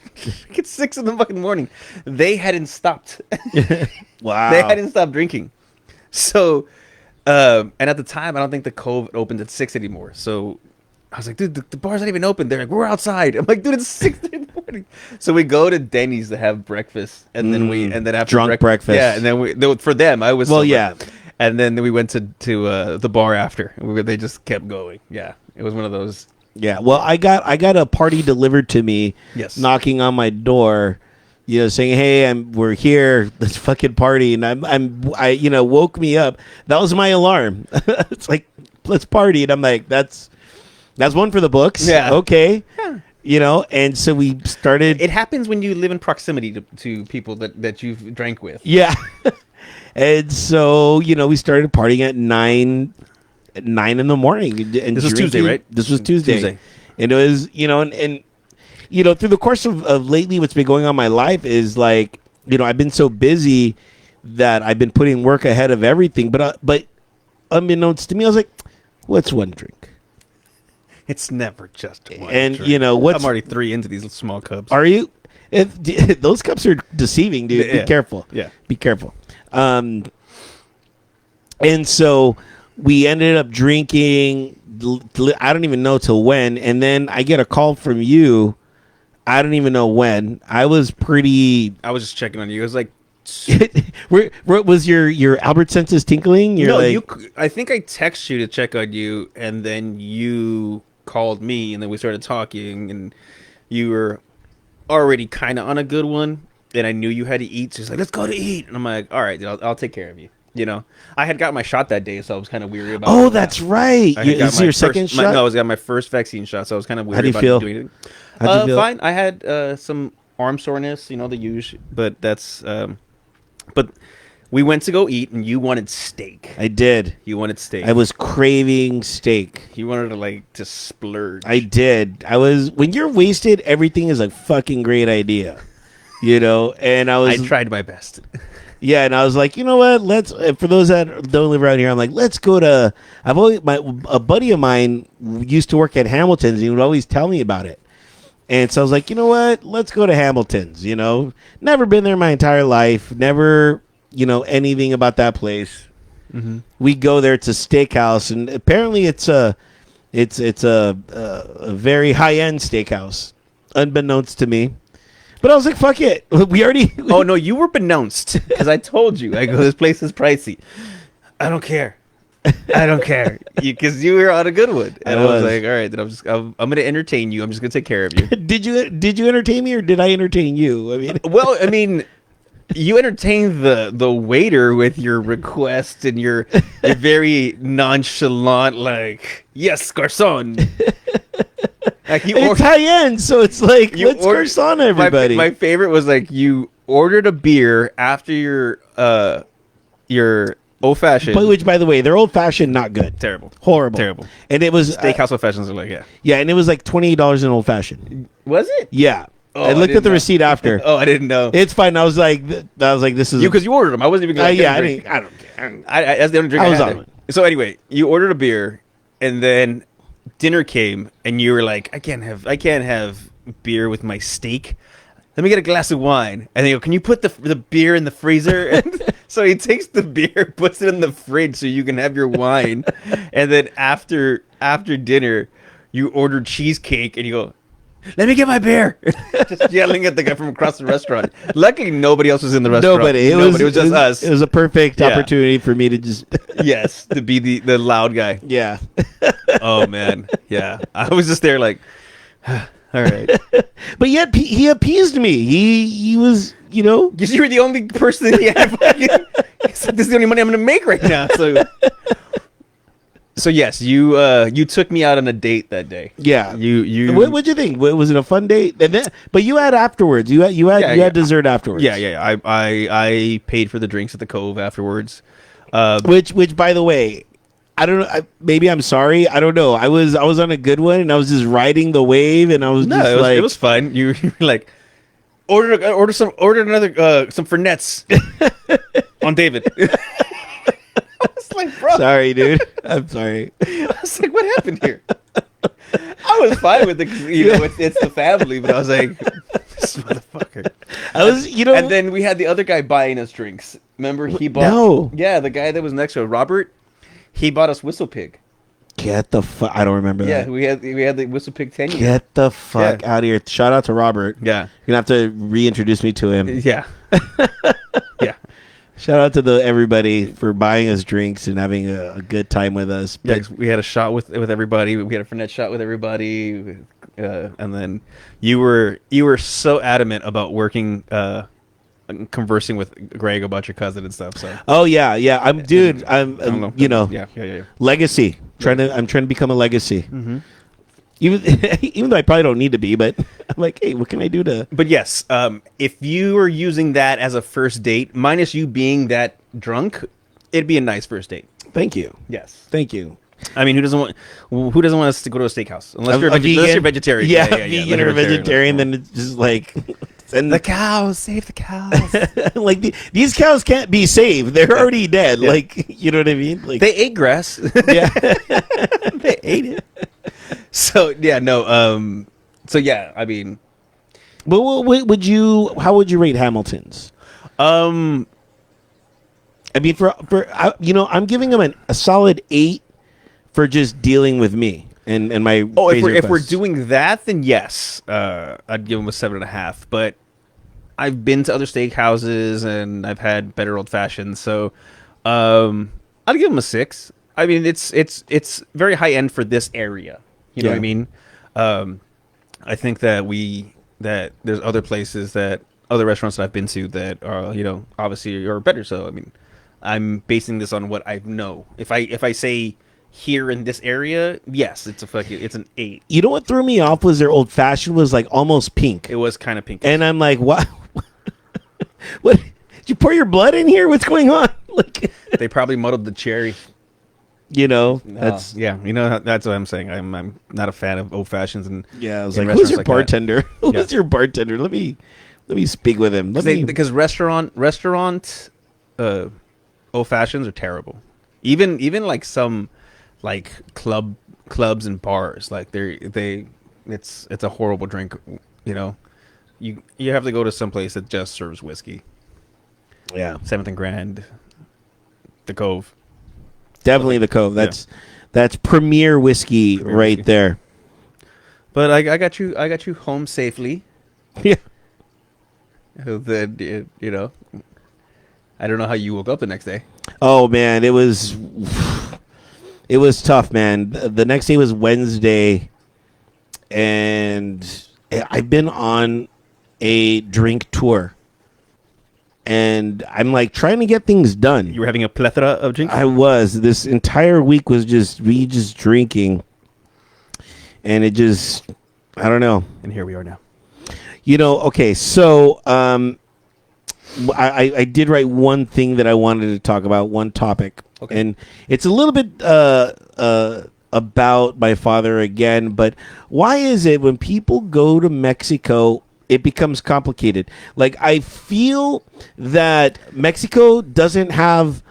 S1: It's 6 in the fucking morning. They hadn't stopped.
S2: Wow.
S1: They hadn't stopped drinking. So, and at the time, I don't think the Cove opened at 6 anymore. So I was like, "Dude, the bar's not even open." They're like, "We're outside." I'm like, "Dude, it's 6 in the morning." So we go to Denny's to have breakfast, and then and then after
S2: Drunk breakfast.
S1: yeah, and then for them, I was
S2: Well,
S1: sober.
S2: yeah.
S1: And then we went to the bar after. They just kept going. Yeah, it was one of those.
S2: Yeah. Well, I got a party delivered to me.
S1: Yes.
S2: Knocking on my door, saying, "Hey, we're here. Let's fucking party." And I woke me up. That was my alarm. It's like, let's party, and I'm like, that's one for the books.
S1: Yeah.
S2: Okay. And so we started.
S1: It happens when you live in proximity to people that you've drank with.
S2: Yeah. And so, we started partying at 9 in the morning. And
S1: This was Tuesday, right?
S2: This was Tuesday.
S1: Tuesday.
S2: And it was, through the course of lately, what's been going on in my life is like, I've been so busy that I've been putting work ahead of everything. But unbeknownst to me, I was like, what's one drink?
S1: It's never just one.
S2: And,
S1: drink.
S2: I'm
S1: already 3 into these small cups.
S2: Are you? Those cups are deceiving, dude.
S1: Yeah.
S2: Be careful.
S1: Yeah.
S2: Be careful. And so we ended up drinking. I don't even know till when. And then I get a call from you. I don't even know when. I was
S1: just checking on you. It was like,
S2: where was your Albert senses tinkling? You're
S1: no,
S2: like,
S1: I think I texted you to check on you, and then you called me, and then we started talking, and you were already kind of on a good one, and I knew you had to eat. So he's like, "Let's go to eat," and I'm like, "All right, dude, I'll take care of you." I had got my shot that day, so I was kind of weary about.
S2: oh, that's right.
S1: I had got
S2: Is this
S1: my
S2: your
S1: first-
S2: second shot?
S1: No, I was got my first vaccine shot, so I was kind of weary
S2: do you
S1: about
S2: feel?
S1: doing it.
S2: How'd you feel?
S1: Fine. I had some arm soreness, the usual, but that's. But we went to go eat, and you wanted steak.
S2: I did.
S1: You wanted steak.
S2: I was craving steak.
S1: You wanted to splurge.
S2: I did. When you're wasted, everything is a fucking great idea. And
S1: I tried my best.
S2: yeah, and I was like, you know what? For those that don't live around here, I'm like, let's go to. A buddy of mine used to work at Hamilton's, and he would always tell me about it. And so I was like, you know what? Let's go to Hamilton's. Never been there my entire life. Never, anything about that place.
S1: Mm-hmm.
S2: We go there. It's a steakhouse, and apparently it's a very high end steakhouse, unbeknownst to me. But I was like, fuck it. We already.
S1: Oh no, you were beknownst because I told you. I go, this place is pricey. I don't care. I don't care because you were on a good one, and I was like, all right, then I'm going to entertain you. I'm just going to take care of you.
S2: Did you entertain me or did I entertain you? I mean,
S1: Well, I mean, you entertained the waiter with your request and your very nonchalant, like, yes, garçon. Like
S2: it's high end, so it's like, let's garçon everybody.
S1: My favorite was like you ordered a beer after your old fashioned.
S2: Which, by the way, their old fashioned not good,
S1: Terrible,
S2: horrible,
S1: terrible.
S2: And it was
S1: Steakhouse old fashions are like, yeah.
S2: yeah, and it was like $28 in old fashioned.
S1: Was it?
S2: Yeah,
S1: Oh,
S2: I looked
S1: didn't
S2: at the
S1: know.
S2: receipt after.
S1: Oh, I didn't know.
S2: It's fine. I was like, this is
S1: Because you ordered them. I wasn't even going to
S2: yeah.
S1: drink.
S2: I don't care.
S1: That's the only drink
S2: I
S1: I
S2: was
S1: had
S2: on
S1: there.
S2: it.
S1: So anyway, you ordered a beer, and then dinner came, and you were like, I can't have beer with my steak. Let me get a glass of wine. And they go, can you put the beer in the freezer? And so he takes the beer, puts it in the fridge so you can have your wine. And then after dinner, you order cheesecake, and you go, let me get my beer. Just yelling at the guy from across the restaurant. Luckily, nobody else was in the restaurant.
S2: Nobody. It was
S1: just us.
S2: It was a perfect
S1: Yeah.
S2: opportunity for me to just
S1: Yes, to be the loud guy.
S2: yeah.
S1: Oh man, yeah. I was just there like, all right.
S2: But yet he appeased me. He was,
S1: Because you were the only person that he had. He's like, this is the only money I'm going to make right now. So So yes, you took me out on a date that day.
S2: Yeah.
S1: You
S2: What'd you think? Was it a fun date? And then, but you had afterwards. You had dessert afterwards.
S1: yeah. I paid for the drinks at the Cove afterwards.
S2: Which by the way, I don't know. Maybe I'm sorry. I don't know. I was on a good one, and I was just riding the wave, and I was
S1: No,
S2: just
S1: it was fun. You were like order another some Fernettes on David. I was like, bro.
S2: sorry, dude. I'm sorry.
S1: I was like, what happened here? I was fine with it 'cause, it's the family, but I was like, this motherfucker.
S2: I was,
S1: And then we had the other guy buying us drinks. Remember, he bought.
S2: No.
S1: Yeah, the guy that was next to us, Robert. He bought us Whistle Pig.
S2: Get the fuck. I don't remember
S1: Yeah,
S2: that.
S1: we had the Whistle Pig 10 year.
S2: Get the fuck
S1: Yeah.
S2: out of here. Shout out to Robert.
S1: Yeah,
S2: You're going to have to reintroduce me to him.
S1: yeah, yeah.
S2: Shout out to everybody for buying us drinks and having a good time with us.
S1: Yeah, 'cause we had a shot with everybody. We had a Fernet shot with everybody, and then you were so adamant about conversing with Greg about your cousin and stuff. So
S2: Oh yeah, yeah. I'm dude.
S1: I don't
S2: I'm
S1: know. Yeah.
S2: legacy. I'm trying to become a legacy.
S1: Mm-hmm.
S2: Even though I probably don't need to be, but I'm like, hey, what can I do to?
S1: But yes, if you are using that as a first date, minus you being that drunk, it'd be a nice first date.
S2: Thank you,
S1: Yes.
S2: thank you.
S1: I mean, who doesn't want us to go to a steakhouse unless you're
S2: vegan?
S1: vegetarian?
S2: Yeah, vegan or vegetarian. Then it's just like, and
S1: The cows, save the cows.
S2: like these cows can't be saved. They're already dead. Like, you know what I mean? Like,
S1: They ate grass.
S2: yeah.
S1: They ate it. So yeah, no. So yeah, I mean,
S2: But would you? How would you rate Hamilton's?
S1: um,
S2: I mean, I'm giving him a solid 8 for just dealing with me and my.
S1: oh,
S2: crazy
S1: if we're
S2: requests.
S1: doing that, then yes, I'd give him a 7.5. But I've been to other steakhouses and I've had better old fashions, so I'd give him a 6. I mean, it's very high end for this area. You know what I
S2: Yeah.
S1: mean? I think that there's other places other restaurants that I've been to that are, obviously are better. So I mean, I'm basing this on what I know. If I say here in this area, yes, it's an 8.
S2: You know what threw me off was their old fashioned was like almost pink,
S1: It was kind of pink.
S2: and I'm like, what? What? Did you pour your blood in here? What's going on? Like,
S1: They probably muddled the cherry.
S2: that's
S1: Yeah, that's what I'm saying. I'm not a fan of old fashions and
S2: yeah. I was
S1: in
S2: like, who's
S1: restaurants
S2: your
S1: like that.
S2: bartender?
S1: Yeah.
S2: Who's your bartender? Let me speak with him.
S1: Because restaurant old fashions are terrible. Even like some like clubs and bars, like it's a horrible drink. You have to go to some place that just serves whiskey.
S2: Yeah,
S1: 7th and Grand, the Cove.
S2: definitely the Cove. That's premier whiskey right
S1: whiskey.
S2: there.
S1: But I got you home safely.
S2: Yeah.
S1: Then I don't know how you woke up the next day.
S2: Oh man, it was tough, man. The next day was Wednesday, and I've been on a drink tour, and I'm like trying to get things done.
S1: You were having a plethora of drinks.
S2: I was. This entire week was just drinking, and it just, I don't know.
S1: And here we are now.
S2: Okay, so I did write one thing that I wanted to talk about, one topic.
S1: Okay.
S2: And it's a little bit about my father again, but why is it when people go to Mexico, it becomes complicated? Like, I feel that Mexico doesn't have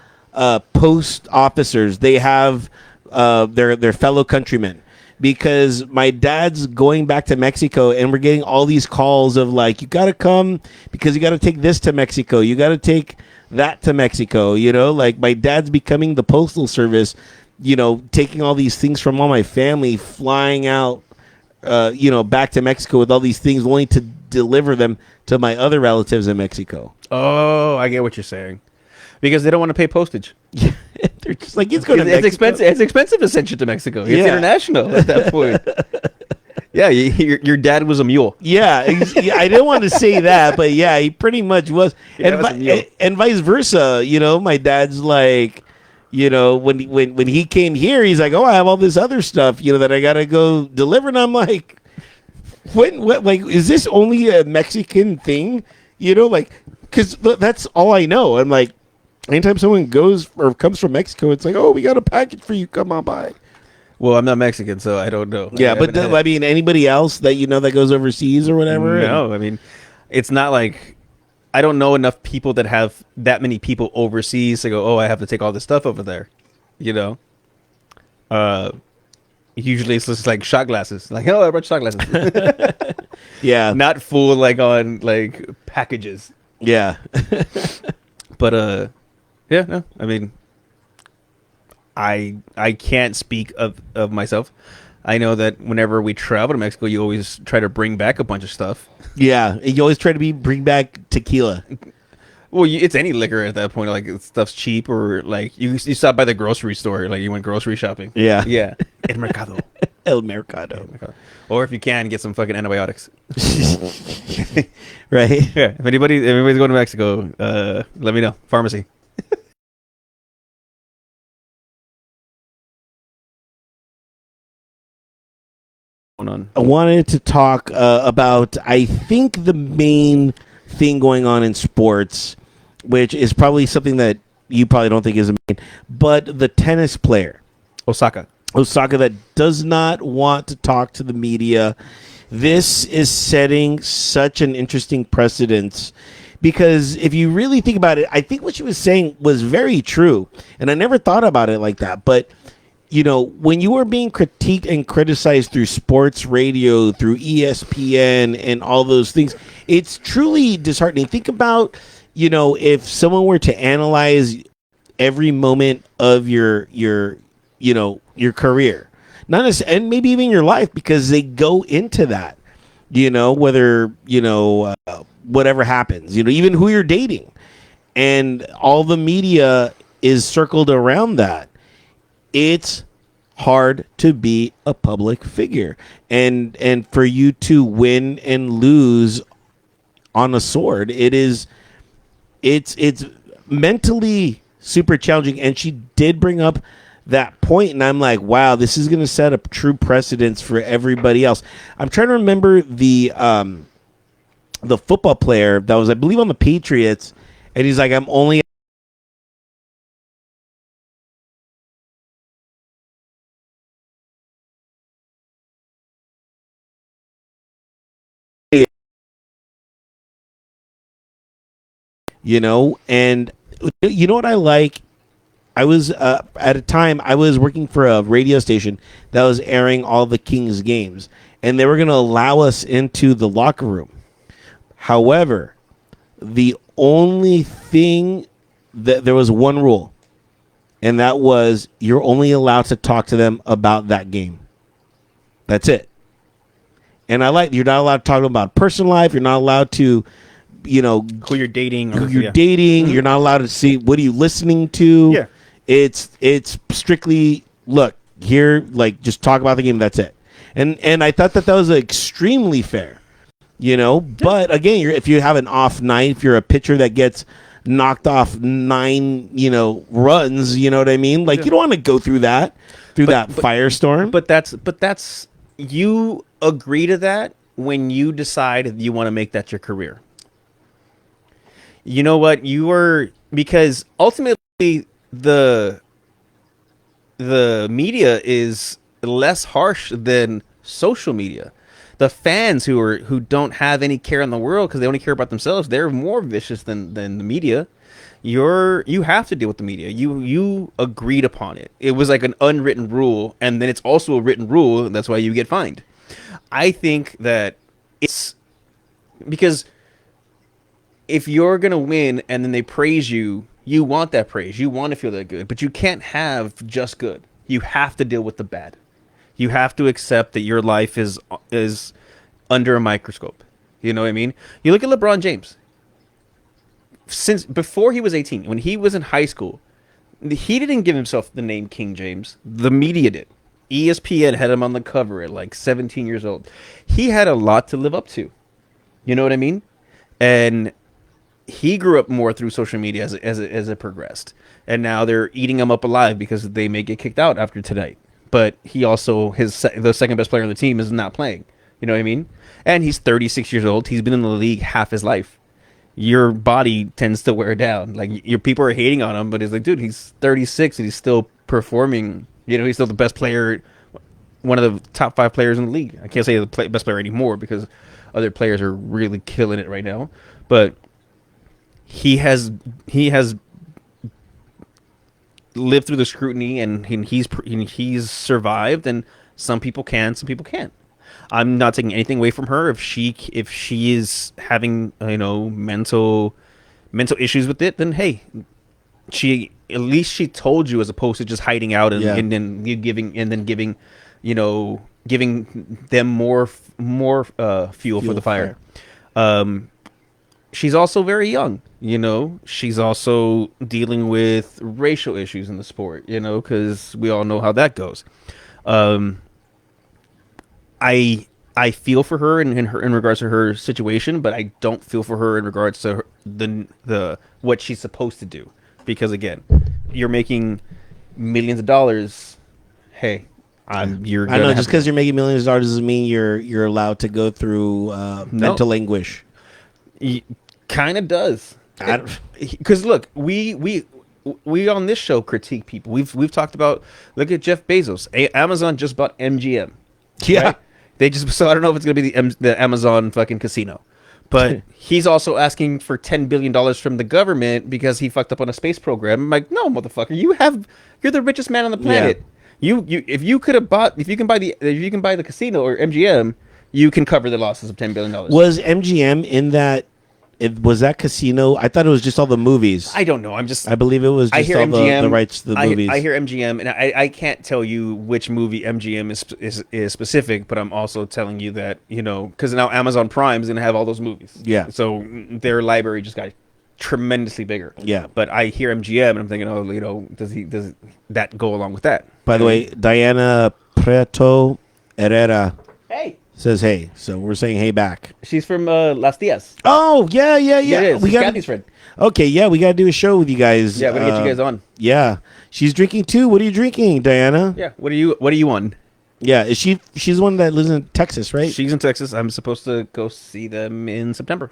S2: post officers. They have their fellow countrymen. Because my dad's going back to Mexico, and we're getting all these calls of like, you got to come because you got to take this to Mexico. You got to take that to Mexico. Like my dad's becoming the postal service, taking all these things from all my family, flying out, back to Mexico with all these things, only to deliver them to my other relatives in Mexico.
S1: Oh, I get what you're saying. Because they don't want to pay postage.
S2: They're just like, he's going to
S1: It's
S2: Mexico.
S1: expensive. It's expensive to send you to Mexico. It's
S2: Yeah.
S1: international at that point. Yeah, your dad was a mule.
S2: Yeah, I didn't want to say that, but yeah, he pretty much was.
S1: Yeah, that was a mule.
S2: And vice versa, my dad's like, when he came here, he's like, oh, I have all this other stuff, that I gotta go deliver, and I'm like, what, like, is this only a Mexican thing? Like, because that's all I know. I'm like, anytime someone goes or comes from Mexico, it's like, oh, we got a package for you. Come on by.
S1: Well, I'm not Mexican, so I don't know.
S2: Yeah, but I mean, anybody else that that goes overseas or whatever?
S1: No, I mean, it's not like I don't know enough people that have that many people overseas to go, oh, I have to take all this stuff over there. You know, usually it's just like shot glasses. Like, oh, I brought shot glasses.
S2: Yeah,
S1: Not full like on like packages.
S2: yeah,
S1: But yeah, no. I mean, I can't speak of myself. I know that whenever we travel to Mexico, you always try to bring back a bunch of stuff.
S2: yeah. You always try to bring back tequila.
S1: Well, it's any liquor at that point. Like stuff's cheap, or like you stop by the grocery store, like you went grocery shopping.
S2: Yeah,
S1: Yeah, El Mercado.
S2: El Mercado.
S1: Or if you can, get some fucking antibiotics.
S2: Right?
S1: Yeah. If anybody's going to Mexico, let me know. Pharmacy. Going on.
S2: I wanted to talk about, I think, the main thing going on in sports, which is probably something that you probably don't think is a main, but the tennis player,
S1: Osaka.
S2: Osaka, that does not want to talk to the media. This is setting such an interesting precedence because if you really think about it, I think what she was saying was very true. And I never thought about it like that. But, when you are being critiqued and criticized through sports radio, through ESPN and all those things, it's truly disheartening. Think about, if someone were to analyze every moment of your career, not necessarily, and maybe even your life, because they go into that, whether, whatever happens, even who you're dating, and all the media is circled around that. It's hard to be a public figure, and for you to win and lose on a sword, it's mentally super challenging. And she did bring up that point, and I'm like, wow, this is going to set a true precedence for everybody else. I'm trying to remember the football player that was, I believe, on the Patriots, and he's like, I'm only and you know what I like. I was at a time I was working for a radio station that was airing all the Kings games, and they were going to allow us into the locker room. However, the only thing that there was one rule, and that was you're only allowed to talk to them about that game. That's it. And you're not allowed to talk about personal life. You're not allowed to,
S1: Who you're dating.
S2: who you're dating. Mm-hmm. You're not allowed to see what are you listening to.
S1: Yeah.
S2: It's strictly, look here, like, just talk about the game. That's it. And I thought that was extremely fair, But again, if you have an off night, if you're a pitcher that gets knocked off 9, runs, you know what I mean? Like, you don't want to go through that firestorm.
S1: But that's you agree to that when you decide you want to make that your career. You know what? Because ultimately the media is less harsh than social media. The fans who don't have any care in the world because they only care about themselves, they're more vicious than the media. You have to deal with the media. You agreed upon it. It was like an unwritten rule, and then it's also a written rule, and that's why you get fined. I think that it's because if you're gonna win and then they praise you, you want that praise. You want to feel that good, but you can't have just good. You have to deal with the bad. You have to accept that your life is under a microscope. You know what I mean? You look at LeBron James. Since before he was 18, when he was in high school, he didn't give himself the name King James. The media did. ESPN had him on the cover at like 17 years old. He had a lot to live up to. You know what I mean? And he grew up more through social media as it progressed, and now they're eating him up alive because they may get kicked out after tonight. But he also the second best player on the team is not playing. You know what I mean? And he's 36 years old. He's been in the league half his life. Your body tends to wear down. Like your people are hating on him, but it's like, dude, he's 36 and he's still performing. You know, he's still the best player, one of the top 5 players in the league. I can't say best player anymore because other players are really killing it right now. But he has lived through the scrutiny, and he's survived. And some people can, some people can't. I'm not taking anything away from her if she is having mental issues with it. Then hey, at least she told you, as opposed to just hiding out and then giving them more fuel for the fire. She's also very young. She's also dealing with racial issues in the sport. Because we all know how that goes. I feel for her in regards to her situation, but I don't feel for her in regards to the what she's supposed to do. Because again, you're making millions of dollars. Hey,
S2: I know, just because you're making millions of dollars doesn't mean you're allowed to go through mental anguish.
S1: Kind of does. Because look, we on this show critique people. We've talked about, look at Jeff Bezos. Amazon just bought MGM.
S2: Yeah.
S1: Right? So I don't know if it's going to be the Amazon fucking casino. But he's also asking for $10 billion from the government because he fucked up on a space program. I'm like, no, motherfucker, you're the richest man on the planet. Yeah. If you can buy the casino or MGM, you can cover the losses of $10 billion.
S2: Was MGM in that? Was that casino? I thought it was just all the movies.
S1: I don't know. I believe
S2: it was just all the rights to the movies.
S1: I hear MGM, and I can't tell you which movie MGM is specific, but I'm also telling you that, because now Amazon Prime is going to have all those movies.
S2: Yeah.
S1: So their library just got tremendously bigger.
S2: Yeah.
S1: But I hear MGM, and I'm thinking, does that go along with that?
S2: By the way, Diana Prieto Herrera.
S1: Hey.
S2: Says hey, so we're saying hey back.
S1: She's from Las Diaz.
S2: Oh yeah.
S1: It is. Kathy's friend.
S2: Okay, yeah, we gotta do a show with you guys.
S1: Yeah, we're gonna get you guys on.
S2: Yeah, she's drinking too. What are you drinking, Diana?
S1: Yeah, what are you on?
S2: Yeah, she's the one that lives in Texas, right?
S1: She's in Texas. I'm supposed to go see them in September.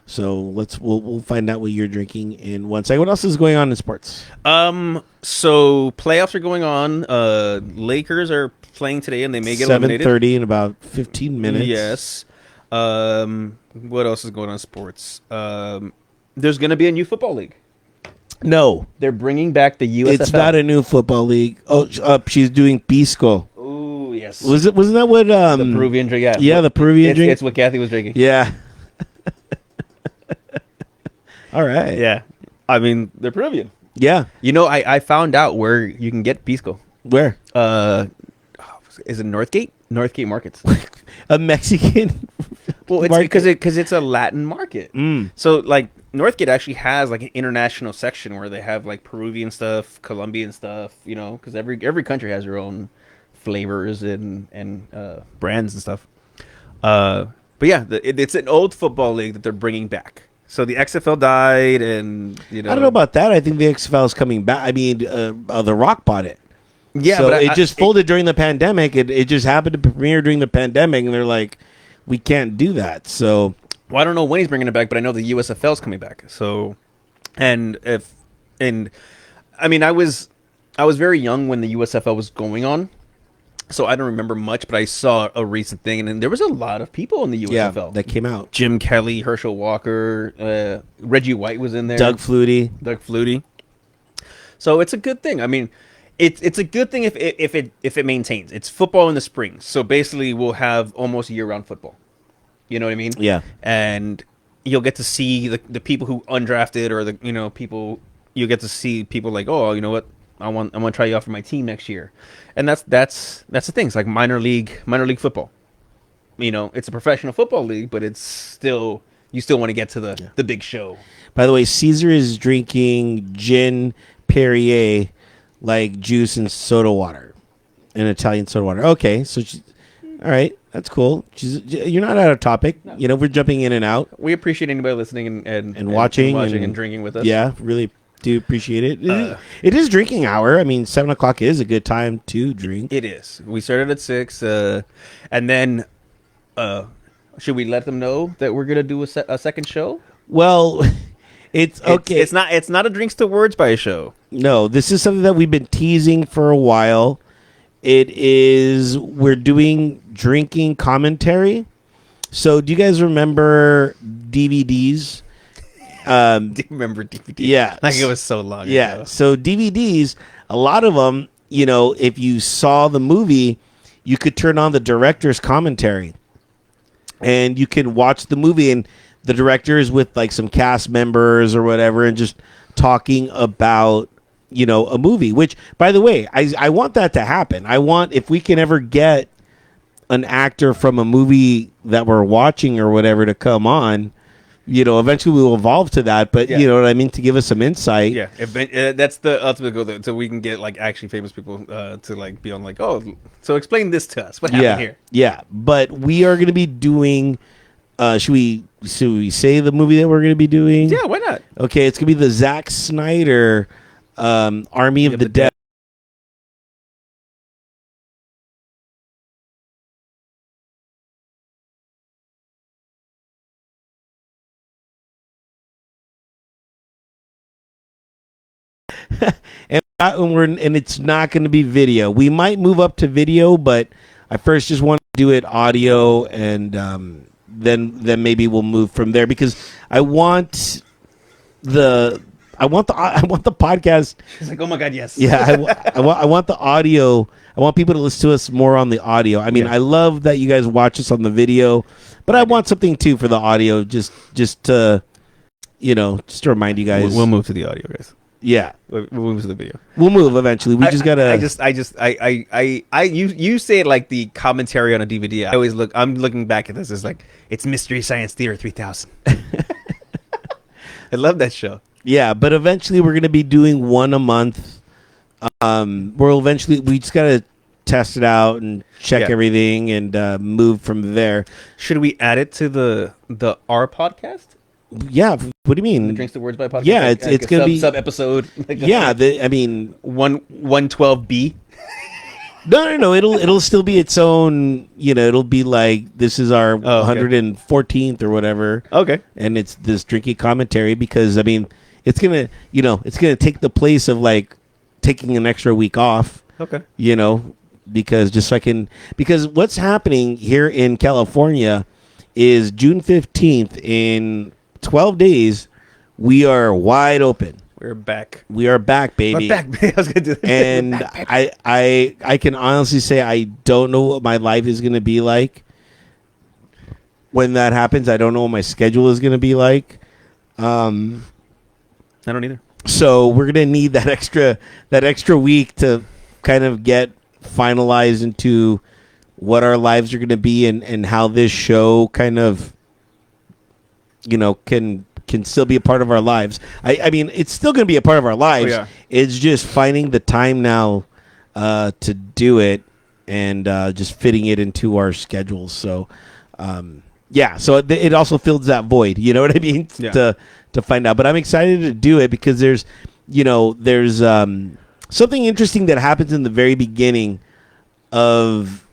S2: So we'll find out what you're drinking in 1 second. What else is going on in sports?
S1: So playoffs are going on. Lakers are playing today, and they may get eliminated.
S2: 7:30 in about 15 minutes.
S1: Yes. What else is going on in sports? There's going to be a new football league.
S2: No,
S1: they're bringing back the USFL.
S2: It's not a new football league. Oh, she's doing Pisco.
S1: Oh yes.
S2: Wasn't that what
S1: the Peruvian drink?
S2: Yeah, the Peruvian drink.
S1: It's what Kathy was drinking.
S2: Yeah. All right.
S1: Yeah. I mean, they're Peruvian.
S2: Yeah.
S1: I found out where you can get Pisco.
S2: Where?
S1: Is it Northgate? Northgate Markets.
S2: A Mexican.
S1: Well, it's because it's a Latin market. So like Northgate actually has like an international section where they have like Peruvian stuff, Colombian stuff. Because every country has their own flavors and brands and stuff. But yeah, it's an old football league that they're bringing back. So the XFL died, and
S2: I don't know about that. I think the XFL is coming back. I mean, The Rock bought it.
S1: Yeah,
S2: so but it just folded during the pandemic. It just happened to premiere during the pandemic, and they're like, we can't do that. So,
S1: well, I don't know when he's bringing it back, but I know the USFL is coming back. So, I mean, I was very young when the USFL was going on, so I don't remember much. But I saw a recent thing, and there was a lot of people in the USFL
S2: that came out.
S1: Jim Kelly, Herschel Walker, Reggie White was in there.
S2: Doug Flutie.
S1: So it's a good thing. I mean. It's a good thing if it maintains. It's football in the spring, so basically we'll have almost year-round football. You know what I mean?
S2: Yeah.
S1: And you'll get to see the people who undrafted, or people. You'll get to see people like, oh, you know what? I'm gonna try you out for my team next year, and that's the thing. It's like minor league football. It's a professional football league, but you still want to get to the big show.
S2: By the way, Caesar is drinking gin Perrier. Like juice and soda water, and Italian soda water. Okay, so all right. That's cool. You're not out of topic.
S1: No.
S2: You know, we're jumping in and out
S1: We appreciate anybody listening
S2: and watching
S1: and drinking with us.
S2: Yeah, really do appreciate it.
S1: Uh,
S2: It is drinking hour. I mean, 7 o'clock is a good time to drink.
S1: It is. We started at 6, and then should we let them know that we're gonna do a second show?
S2: Well, it's okay.
S1: It's not a drinks to words by a show.
S2: No, this is something that we've been teasing for a while. We're doing drinking commentary. So, do you guys remember DVDs?
S1: Do you remember DVD?
S2: Yeah.
S1: Like it was so long
S2: Yeah.
S1: ago.
S2: So DVDs, a lot of them, you know, if you saw the movie, you could turn on the director's commentary, and you can watch the movie, and the director is with like some cast members or whatever, and just talking about, you know, a movie. Which, by the way, I want that to happen. I want, if we can ever get an actor from a movie that we're watching or whatever to come on, you know, eventually we will evolve to that. But
S1: Yeah.
S2: you know what I mean, to give us some insight.
S1: Yeah, that's the ultimate goal. So we can get like actually famous people to like be on like, oh, so explain this to us. What happened here?
S2: Yeah. But we are going to be doing. Should we say the movie that we're going to be doing?
S1: Yeah, why not?
S2: Okay, it's going to be the Zack Snyder Army of the Dead. And it's not going to be video. We might move up to video, but I first just want to do it audio, and then maybe we'll move from there, because I want the podcast.
S1: She's like, oh my god, yes.
S2: Yeah, I want the audio. I want people to listen to us more on the audio. I mean,
S1: Yeah.
S2: I love that you guys watch us on the video, but I want something too for the audio, just to, you know, just to remind you guys.
S1: We'll move to the audio, guys.
S2: Yeah,
S1: We'll move to the video.
S2: we'll move eventually. We just gotta.
S1: You say it like the commentary on a DVD. I'm looking back at this as like, it's Mystery Science Theater 3000. I love that show.
S2: Yeah, but eventually we're gonna be doing one a month. We just gotta test it out and check
S1: Yeah.
S2: everything, and move from there.
S1: Should we add it to the our podcast?
S2: Yeah, what do you mean?
S1: The Drinks to Words by podcast?
S2: Yeah,
S1: Like
S2: it's
S1: a
S2: gonna be
S1: sub episode. Like
S2: Yeah, I mean,
S1: 112B.
S2: no. It'll still be its own. You know, it'll be like, this is our
S1: Oh, okay.
S2: 114th or whatever,
S1: Okay.
S2: and it's this drinking commentary, because I mean, it's gonna take the place of like taking an extra week off.
S1: Okay.
S2: You know, because because what's happening here in California is June 15th, in 12 days, we are wide open.
S1: We're back.
S2: We are back, baby.
S1: We're back. I was gonna do that.
S2: And I can honestly say I don't know what my life is going to be like when that happens. I don't know what my schedule is going to be like.
S1: I don't either.
S2: So we're going to need that extra week to kind of get finalized into what our lives are going to be, and how this show kind of, you know, can still be a part of our lives. I mean, it's still going to be a part of our lives.
S1: yeah.
S2: It's just finding the time now to do it, and just fitting it into our schedules. So, yeah. So it also fills that void. You know what I mean?
S1: Yeah.
S2: To find out. But I'm excited to do it, because there's something interesting that happens in the very beginning of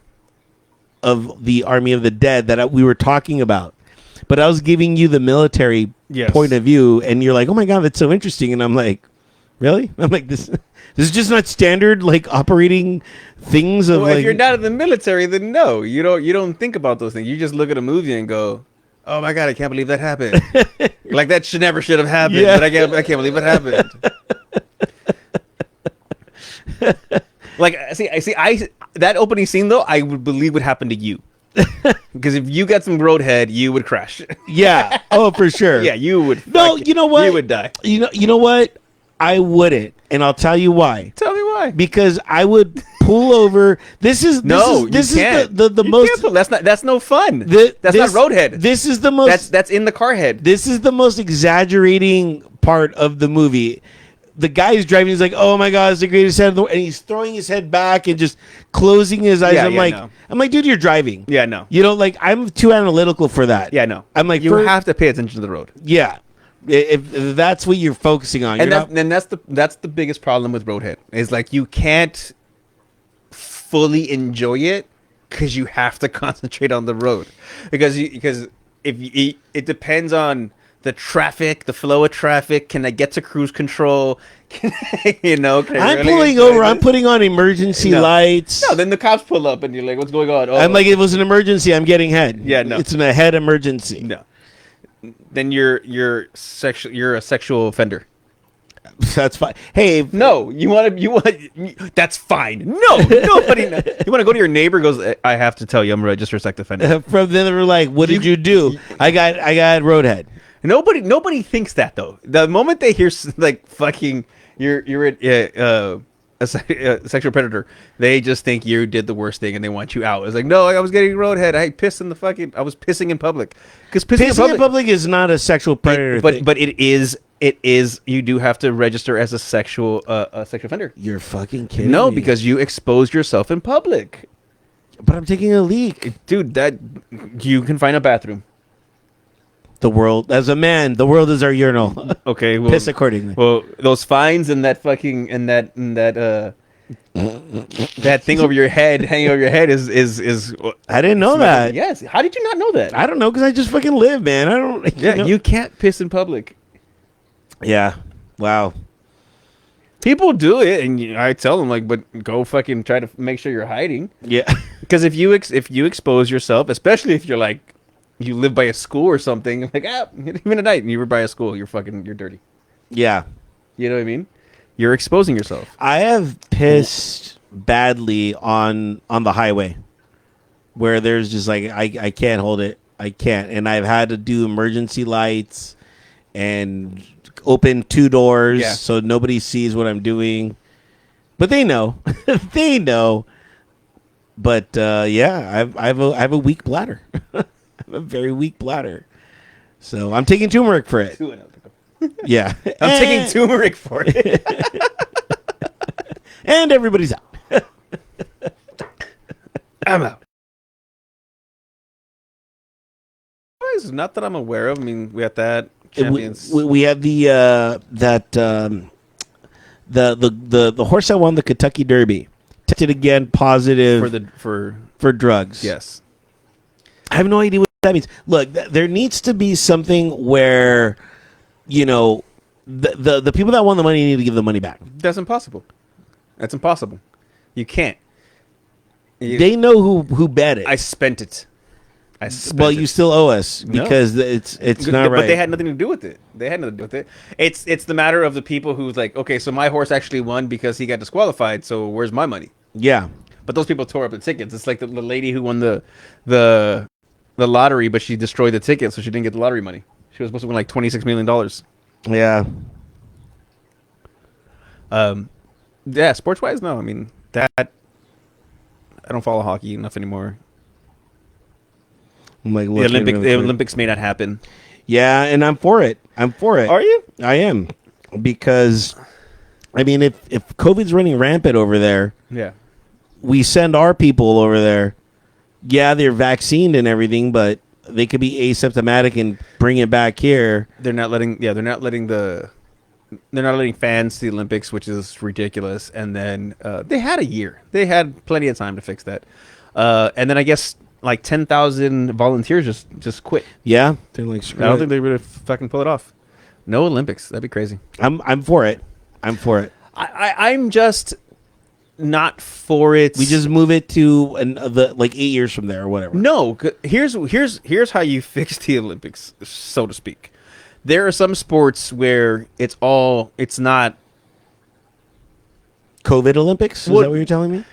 S2: the Army of the Dead that we were talking about. But I was giving you the military
S1: Yes.
S2: point of view, and you're like, "Oh my god, that's so interesting." And I'm like, "Really?" I'm like, "This is just not standard like operating things of
S1: Well,
S2: like."
S1: if you're not in the military, then no, you don't think about those things. You just look at a movie and go, "Oh my god, I can't believe that happened." Like that should have happened,
S2: Yeah.
S1: but I can't believe it happened. Like, I that opening scene though, I would believe would happen to you, because if you got some roadhead, you would crash.
S2: Yeah. Oh, for sure.
S1: Yeah, you would.
S2: No, you know what?
S1: You would die.
S2: You know what? I wouldn't, and I'll tell you why.
S1: Tell me why.
S2: Because I would pull over. This is the
S1: You
S2: most.
S1: can't pull- that's no fun.
S2: That's
S1: That's not roadhead.
S2: This is the most.
S1: That's in the car head.
S2: This is the most exaggerating part of the movie. the guy who's driving is like, oh my god, it's the greatest head in the world, and he's throwing his head back and just closing his eyes.
S1: Yeah,
S2: I'm like, dude, you're driving.
S1: Yeah, no.
S2: You know, like I'm too analytical for that.
S1: Yeah, no.
S2: I'm like,
S1: you have to pay attention to the road.
S2: yeah. If that's what you're focusing on,
S1: And that's the biggest problem with Roadhead is like you can't fully enjoy it because you have to concentrate on the road because if it depends on the traffic, the flow of traffic. Can I get to cruise control? Can I,
S2: I'm pulling over. I'm putting on emergency lights.
S1: No, then the cops pull up and you're like, "What's going on?" Oh,
S2: I'm like, it was an emergency. I'm getting head.
S1: Yeah, no,
S2: it's a head emergency.
S1: No, then you're a sexual offender.
S2: That's fine. Hey,
S1: no, you want. That's fine. No, nobody. You want to go to your neighbor? Goes. I have to tell you, I'm a registered sex offender.
S2: From then they were like, "What did you do?" I got roadhead.
S1: Nobody thinks that though. The moment they hear like fucking you're a sexual predator, they just think you did the worst thing and they want you out. It's like, no, I was getting roadhead. I was pissing in public. Because pissing
S2: in public is not a sexual predator thing.
S1: But it is. You do have to register as a sexual offender.
S2: You're fucking kidding
S1: No,
S2: me.
S1: because you expose yourself in public.
S2: But I'm taking a leak.
S1: Dude, that you can find a bathroom.
S2: The world, as a man, the world is our urinal.
S1: Okay, well,
S2: piss accordingly.
S1: Well, those fines and that fucking that thing over your head, hanging over your head is.
S2: I didn't know that.
S1: Yes. How did you not know that?
S2: I don't know because I just fucking live, man. I don't.
S1: Yeah, you can't piss in public.
S2: Yeah. Wow.
S1: People do it, and I tell them like, but go fucking try to make sure you're hiding.
S2: Yeah.
S1: Because if you expose yourself, especially if you're like. You live by a school or something, like even at night, and you were by a school, you're dirty.
S2: Yeah,
S1: you know what I mean. You're exposing yourself.
S2: I have pissed badly on the highway, where there's just like I can't hold it, I can't, and I've had to do emergency lights and open 2 doors so nobody sees what I'm doing, but they know, they know. But yeah, I have a weak bladder. A very weak bladder, so I'm taking turmeric for it. Yeah,
S1: I'm taking turmeric for it,
S2: and everybody's out.
S1: I'm out. Not that I'm aware of. I mean, we had that champions.
S2: We had the the horse that won the Kentucky Derby tested again positive for drugs.
S1: Yes,
S2: I have no idea what that means. Look, there needs to be something where, the people that won the money need to give the money back.
S1: That's impossible. That's impossible. You can't.
S2: They know who bet it.
S1: I spent it.
S2: You still owe us because it's not right.
S1: But they had nothing to do with it. It's the matter of the people who's like, okay, so my horse actually won because he got disqualified. So where's my money?
S2: Yeah.
S1: But those people tore up the tickets. It's like the lady who won the lottery, but she destroyed the ticket, so she didn't get the lottery money. She was supposed to win like $26 million.
S2: Yeah.
S1: Yeah, sports-wise, no. I mean, that... I don't follow hockey enough anymore.
S2: I'm like,
S1: the Olympics may not happen.
S2: Yeah, and I'm for it.
S1: Are you?
S2: I am. Because, I mean, if COVID's running rampant over there...
S1: Yeah.
S2: We send our people over there. Yeah, they're vaccinated and everything, but they could be asymptomatic and bring it back here.
S1: They're not letting fans see the Olympics, which is ridiculous. And then they had a year. They had plenty of time to fix that. And then I guess like 10,000 volunteers just quit.
S2: Yeah, they're like,
S1: I don't think they would fucking pull it off. No Olympics. That'd be crazy.
S2: I'm for it.
S1: I'm just not for it.
S2: We just move it to 8 years from there or whatever.
S1: No, here's how you fix the Olympics, so to speak. There are some sports where it's not
S2: COVID Olympics. Is that what you're telling me?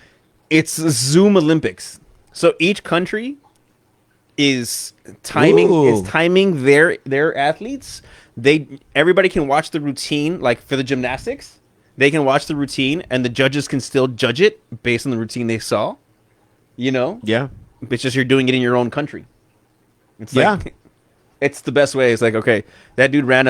S1: It's Zoom Olympics. So each country is timing their athletes. Everybody can watch the routine, like for the gymnastics. They can watch the routine, and the judges can still judge it based on the routine they saw.
S2: Yeah.
S1: It's just you're doing it in your own country. It's like, it's the best way. It's like, okay, that dude ran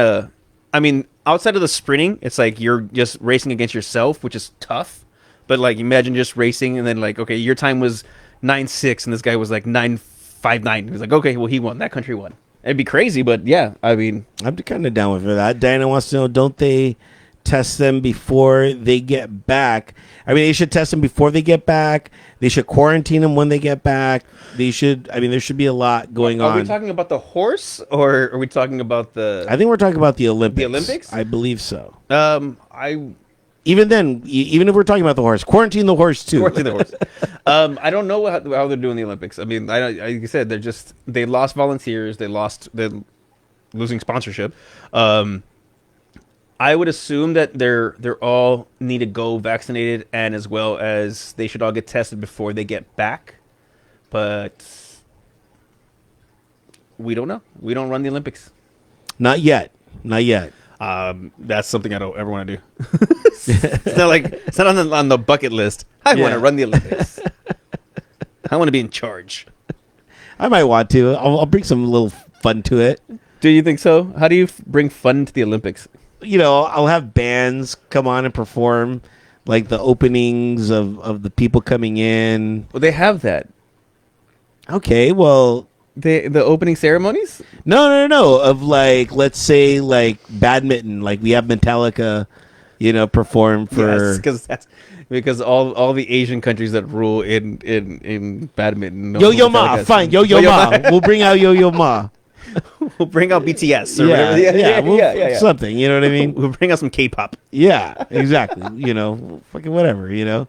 S1: outside of the sprinting, it's like you're just racing against yourself, which is tough. But like, imagine just racing and then like, okay, your time was 9.6, and this guy was like 9.59. He was like, okay, well, he won. That country won. It'd be crazy, but yeah, I mean,
S2: I'm kind of down with that. Diana wants to know, don't they test them before they get back? I mean, they should test them before they get back. They should quarantine them when they get back. They should. I mean, there should be a lot going
S1: are
S2: on.
S1: we talking about the horse or are we talking about
S2: I think we're talking about the Olympics.
S1: the Olympics?
S2: I believe so.
S1: I
S2: Even then, even if we're talking about the horse, quarantine the horse too.
S1: Quarantine the horse. I don't know how they're doing the Olympics. I mean, like I said, they lost volunteers, they're losing sponsorship. I would assume that they're all need to go vaccinated, and as well as they should all get tested before they get back. But we don't know. We don't run the Olympics.
S2: Not yet. Not yet.
S1: That's something I don't ever want to do. It's not on the bucket list. I want to run the Olympics. I want to be in charge.
S2: I might want to. I'll bring some little fun to it.
S1: Do you think so? How do you bring fun to the Olympics?
S2: You know, I'll have bands come on and perform, like the openings of the people coming in.
S1: Well, they have that.
S2: Okay, well,
S1: The opening ceremonies?
S2: no. Of like, let's say like badminton, like we have Metallica, perform for.
S1: Yes, because all the Asian countries that rule in badminton.
S2: Yo Ma, fine. Yo Ma. We'll bring out Yo Ma.
S1: We'll bring out BTS or
S2: Yeah,
S1: whatever.
S2: yeah. Something. You know what I mean?
S1: We'll bring out some K-pop.
S2: Yeah, exactly. Fucking whatever.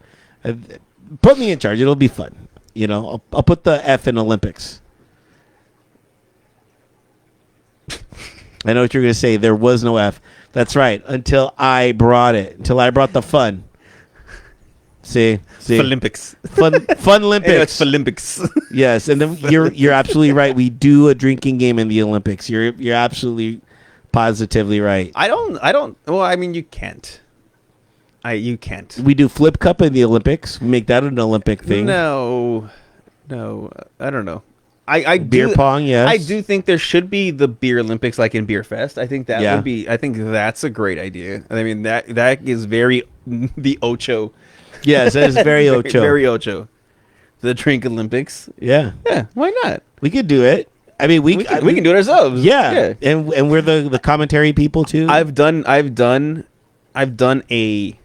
S2: Put me in charge. It'll be fun. I'll put the F in Olympics. I know what you're going to say. There was no F. That's right. Until I brought it. Until I brought the fun. See.
S1: Olympics.
S2: Fun Olympics.
S1: Yeah, it's for Olympics.
S2: Yes, and then you're absolutely right. We do a drinking game in the Olympics. You're absolutely positively right.
S1: I don't. Well, I mean, you can't. You can't.
S2: We do flip cup in the Olympics. We make that an Olympic thing.
S1: No, I don't know. I
S2: Beer pong, yes.
S1: I do think there should be the beer Olympics, like in Beer Fest. I think that
S2: Yeah.
S1: would be. I think that's a great idea. I mean, that is very the Ocho.
S2: Yes, that is very Ocho.
S1: Very Ocho. The drink Olympics.
S2: Yeah,
S1: Yeah, why not?
S2: we could do it. I mean, we
S1: We can do it ourselves.
S2: Yeah, and we're the commentary people too.
S1: I've done a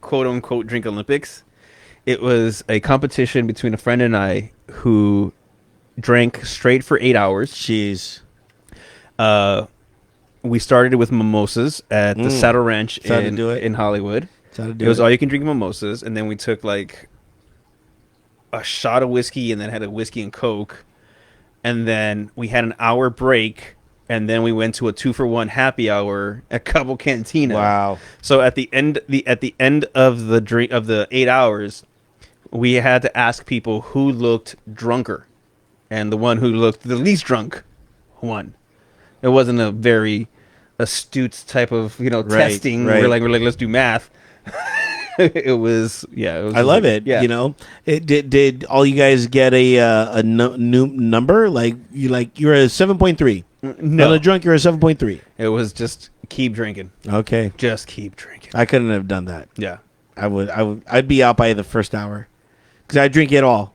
S1: quote unquote drink Olympics. It was a competition between a friend and I who drank straight for 8 hours.
S2: Jeez.
S1: We started with mimosas at the Saddle Ranch
S2: That's how to do it.
S1: in Hollywood.
S2: That's how to do
S1: It was
S2: it.
S1: all you can drink mimosas, and then we took like a shot of whiskey and then had a whiskey and Coke. And then we had an hour break, and then we went to a 2-for-1 happy hour at Cabo Cantina.
S2: Wow.
S1: So at the end of the drink of the 8 hours, we had to ask people who looked drunker, and the one who looked the least drunk won. It wasn't a very astute type of testing.
S2: right.
S1: We're like let's do math. It was
S2: I love it.
S1: Yeah.
S2: Did all you guys get a new number? Like you're a 7.3.
S1: No.
S2: On a drunk, you're a 7.3.
S1: It was just keep drinking.
S2: Okay.
S1: Just keep drinking.
S2: I couldn't have done that.
S1: Yeah.
S2: I'd be out by the first hour because I drink it all.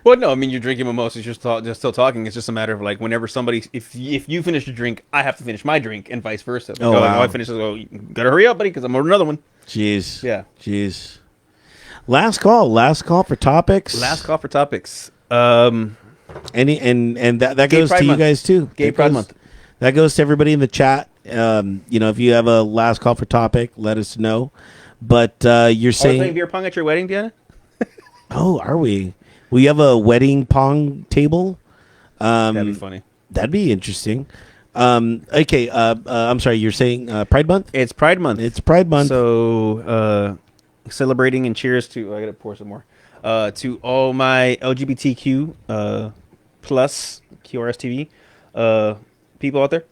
S1: Well, no, I mean you're drinking mimosas, you're still talking. It's just a matter of like whenever somebody, if you finish your drink, I have to finish my drink, and vice versa.
S2: Oh,
S1: Like,
S2: wow.
S1: I finish, you gotta hurry up, buddy, because I'm ordering another one.
S2: Jeez.
S1: Yeah.
S2: Jeez. Last call for topics.
S1: Last call for topics.
S2: Any and that
S1: Gay
S2: goes
S1: Pride
S2: to you
S1: Month.
S2: guys too.
S1: Gay
S2: That
S1: Pride
S2: goes-
S1: Month.
S2: That goes to everybody in the chat. If you have a last call for topic, let us know. But you're
S1: Are we playing
S2: saying,
S1: beer pong at your wedding, Deanna?
S2: oh, are we? We have a wedding pong table.
S1: That'd be funny.
S2: That'd be interesting. Okay. I'm sorry. You're saying Pride Month?
S1: It's Pride Month.
S2: It's Pride Month.
S1: So celebrating and cheers to. I gotta pour some more. To all my LGBTQ plus QRSTV people out there.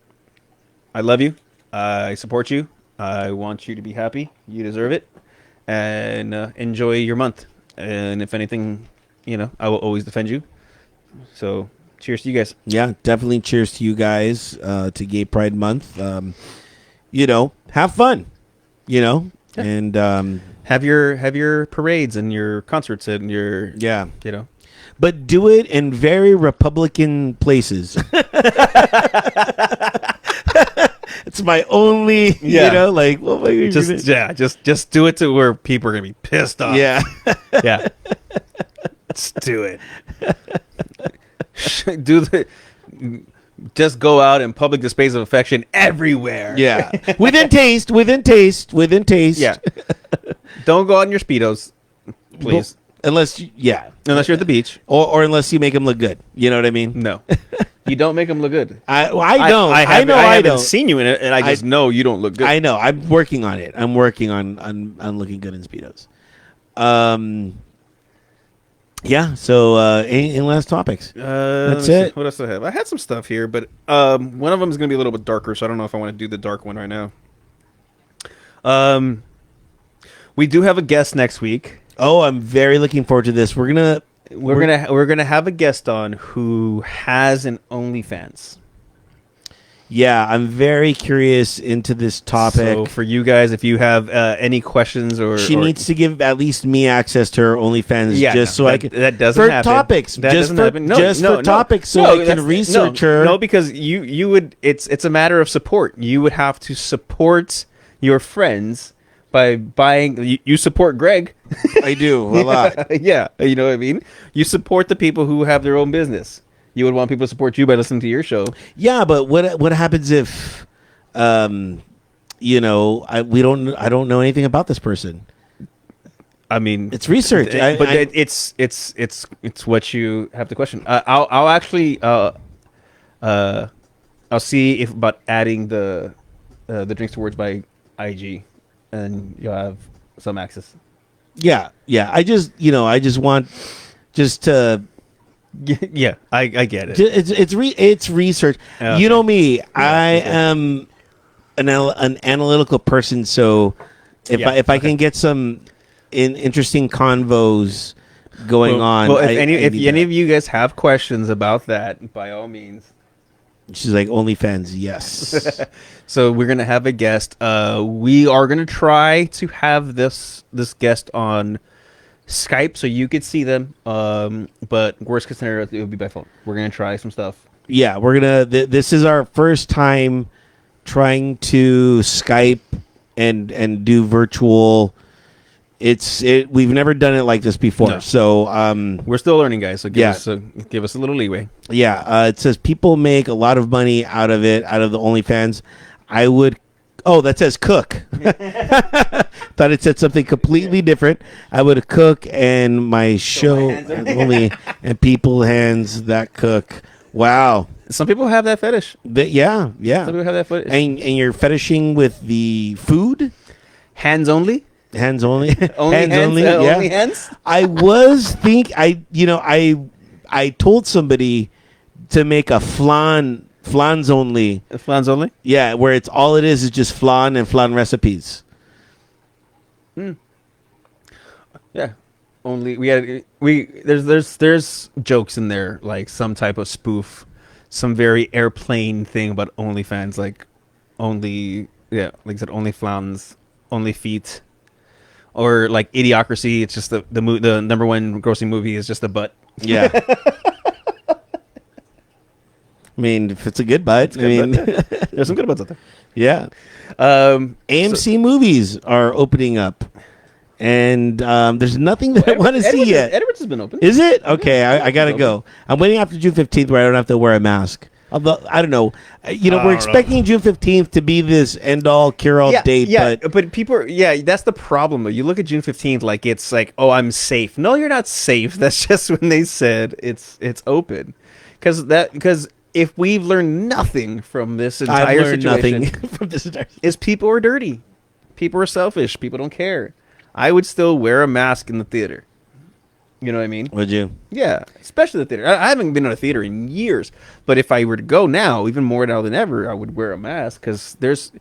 S1: I love you. I support you. I want you to be happy. You deserve it. And enjoy your month. And if anything, I will always defend you. So cheers to you guys.
S2: Yeah, definitely cheers to you guys to Gay Pride Month. have fun,
S1: Yeah.
S2: and
S1: Have your parades and your concerts and your
S2: yeah,
S1: you know.
S2: but do it in very Republican places. It's my only,
S1: Yeah.
S2: like, what am I gonna-
S1: Just do it to where people are gonna be pissed off.
S2: yeah,
S1: Yeah. Let's do it. Do the just go out in public displays of affection everywhere.
S2: yeah. Within taste, within taste, within taste.
S1: Yeah. Don't go out in your speedos, please.
S2: Unless,
S1: Unless you're at the beach.
S2: or unless you make them look good. You know what I mean?
S1: No. You don't make them look good.
S2: I don't.
S1: I
S2: know
S1: haven't
S2: don't.
S1: seen you in it, and I just know you don't look good.
S2: I know. I'm working on it. I'm working on looking good in speedos. Yeah. So, any last topics?
S1: That's
S2: it.
S1: What else do I have? I had some stuff here, but one of them is going to be a little bit darker, so I don't know if I want to do the dark one right now. We do have a guest next week.
S2: Oh, I'm very looking forward to this. We're
S1: We're gonna have a guest on who has an OnlyFans.
S2: Yeah, I'm very curious into this topic.
S1: So for you guys, if you have any questions
S2: she needs to give at least me access to her OnlyFans, I can.
S1: That doesn't
S2: for
S1: happen.
S2: topics,
S1: That
S2: just
S1: doesn't
S2: for
S1: happen.
S2: for topics, so I can research her.
S1: No, because you would. It's a matter of support. You would have to support your friends by buying. You support Greg.
S2: I do a lot.
S1: Yeah, you know what I mean. You support the people who have their own business. You would want people to support you by listening to your show.
S2: Yeah, but what happens if, I don't know anything about this person.
S1: I mean,
S2: it's research,
S1: it's what you have to question. I'll actually I'll see if about adding the drinks to words by IG, and you'll have some access.
S2: Yeah. I just want to.
S1: Yeah, I get it.
S2: It's research.
S1: Okay.
S2: You know me.
S1: Yeah,
S2: I am an analytical person. So if I can get some interesting convos going on.
S1: Well, if any of you guys have questions about that, by all means.
S2: She's like, OnlyFans, yes.
S1: So we're gonna have a guest. We are gonna try to have this guest on Skype so you could see them, but worst case scenario, it would be by phone. We're gonna try some stuff.
S2: Yeah, we're gonna. This is our first time trying to Skype and do virtual. We've never done it like this before,
S1: No.
S2: so
S1: We're still learning, guys. So give us a little leeway.
S2: Yeah, it says people make a lot of money out of the OnlyFans. I would. Oh, that says cook. Thought it said something completely different. I would cook and my show only and people hands that cook. Wow.
S1: Some people have that fetish.
S2: Yeah.
S1: Some people have that fetish.
S2: And you're fetishing with the food?
S1: Hands only.
S2: Hands only.
S1: Only hands only.
S2: Yeah.
S1: Only hands.
S2: I told somebody to make a flans only.
S1: Flans only.
S2: Yeah, where it's all it is just flan and flan recipes.
S1: Yeah. Only there's jokes in there, like some type of spoof, some very airplane thing about OnlyFans, like like I said, only flans, only feet, or like Idiocracy. It's just the number one grossing movie is just a butt.
S2: Yeah. I mean, if it's a good butt,
S1: There's some good butts out there.
S2: Yeah. AMC movies are opening up, and there's nothing that I want to see yet.
S1: Edwards has been open.
S2: Is it? Okay, I gotta go. I'm waiting after June 15th where I don't have to wear a mask. Although, I don't know. We're expecting June 15th to be this end-all, cure-all date.
S1: Yeah, but people that's the problem, though. You look at June 15th like it's like, oh, I'm safe. No, you're not safe. That's just when they said it's open. Because if we've learned nothing from this entire situation,
S2: nothing from this entire
S1: is people are dirty. People are selfish. People don't care. I would still wear a mask in the theater. You know what I mean?
S2: Would you?
S1: Yeah, especially the theater. I haven't been in a theater in years, but if I were to go now, even more now than ever, I would wear a mask because there's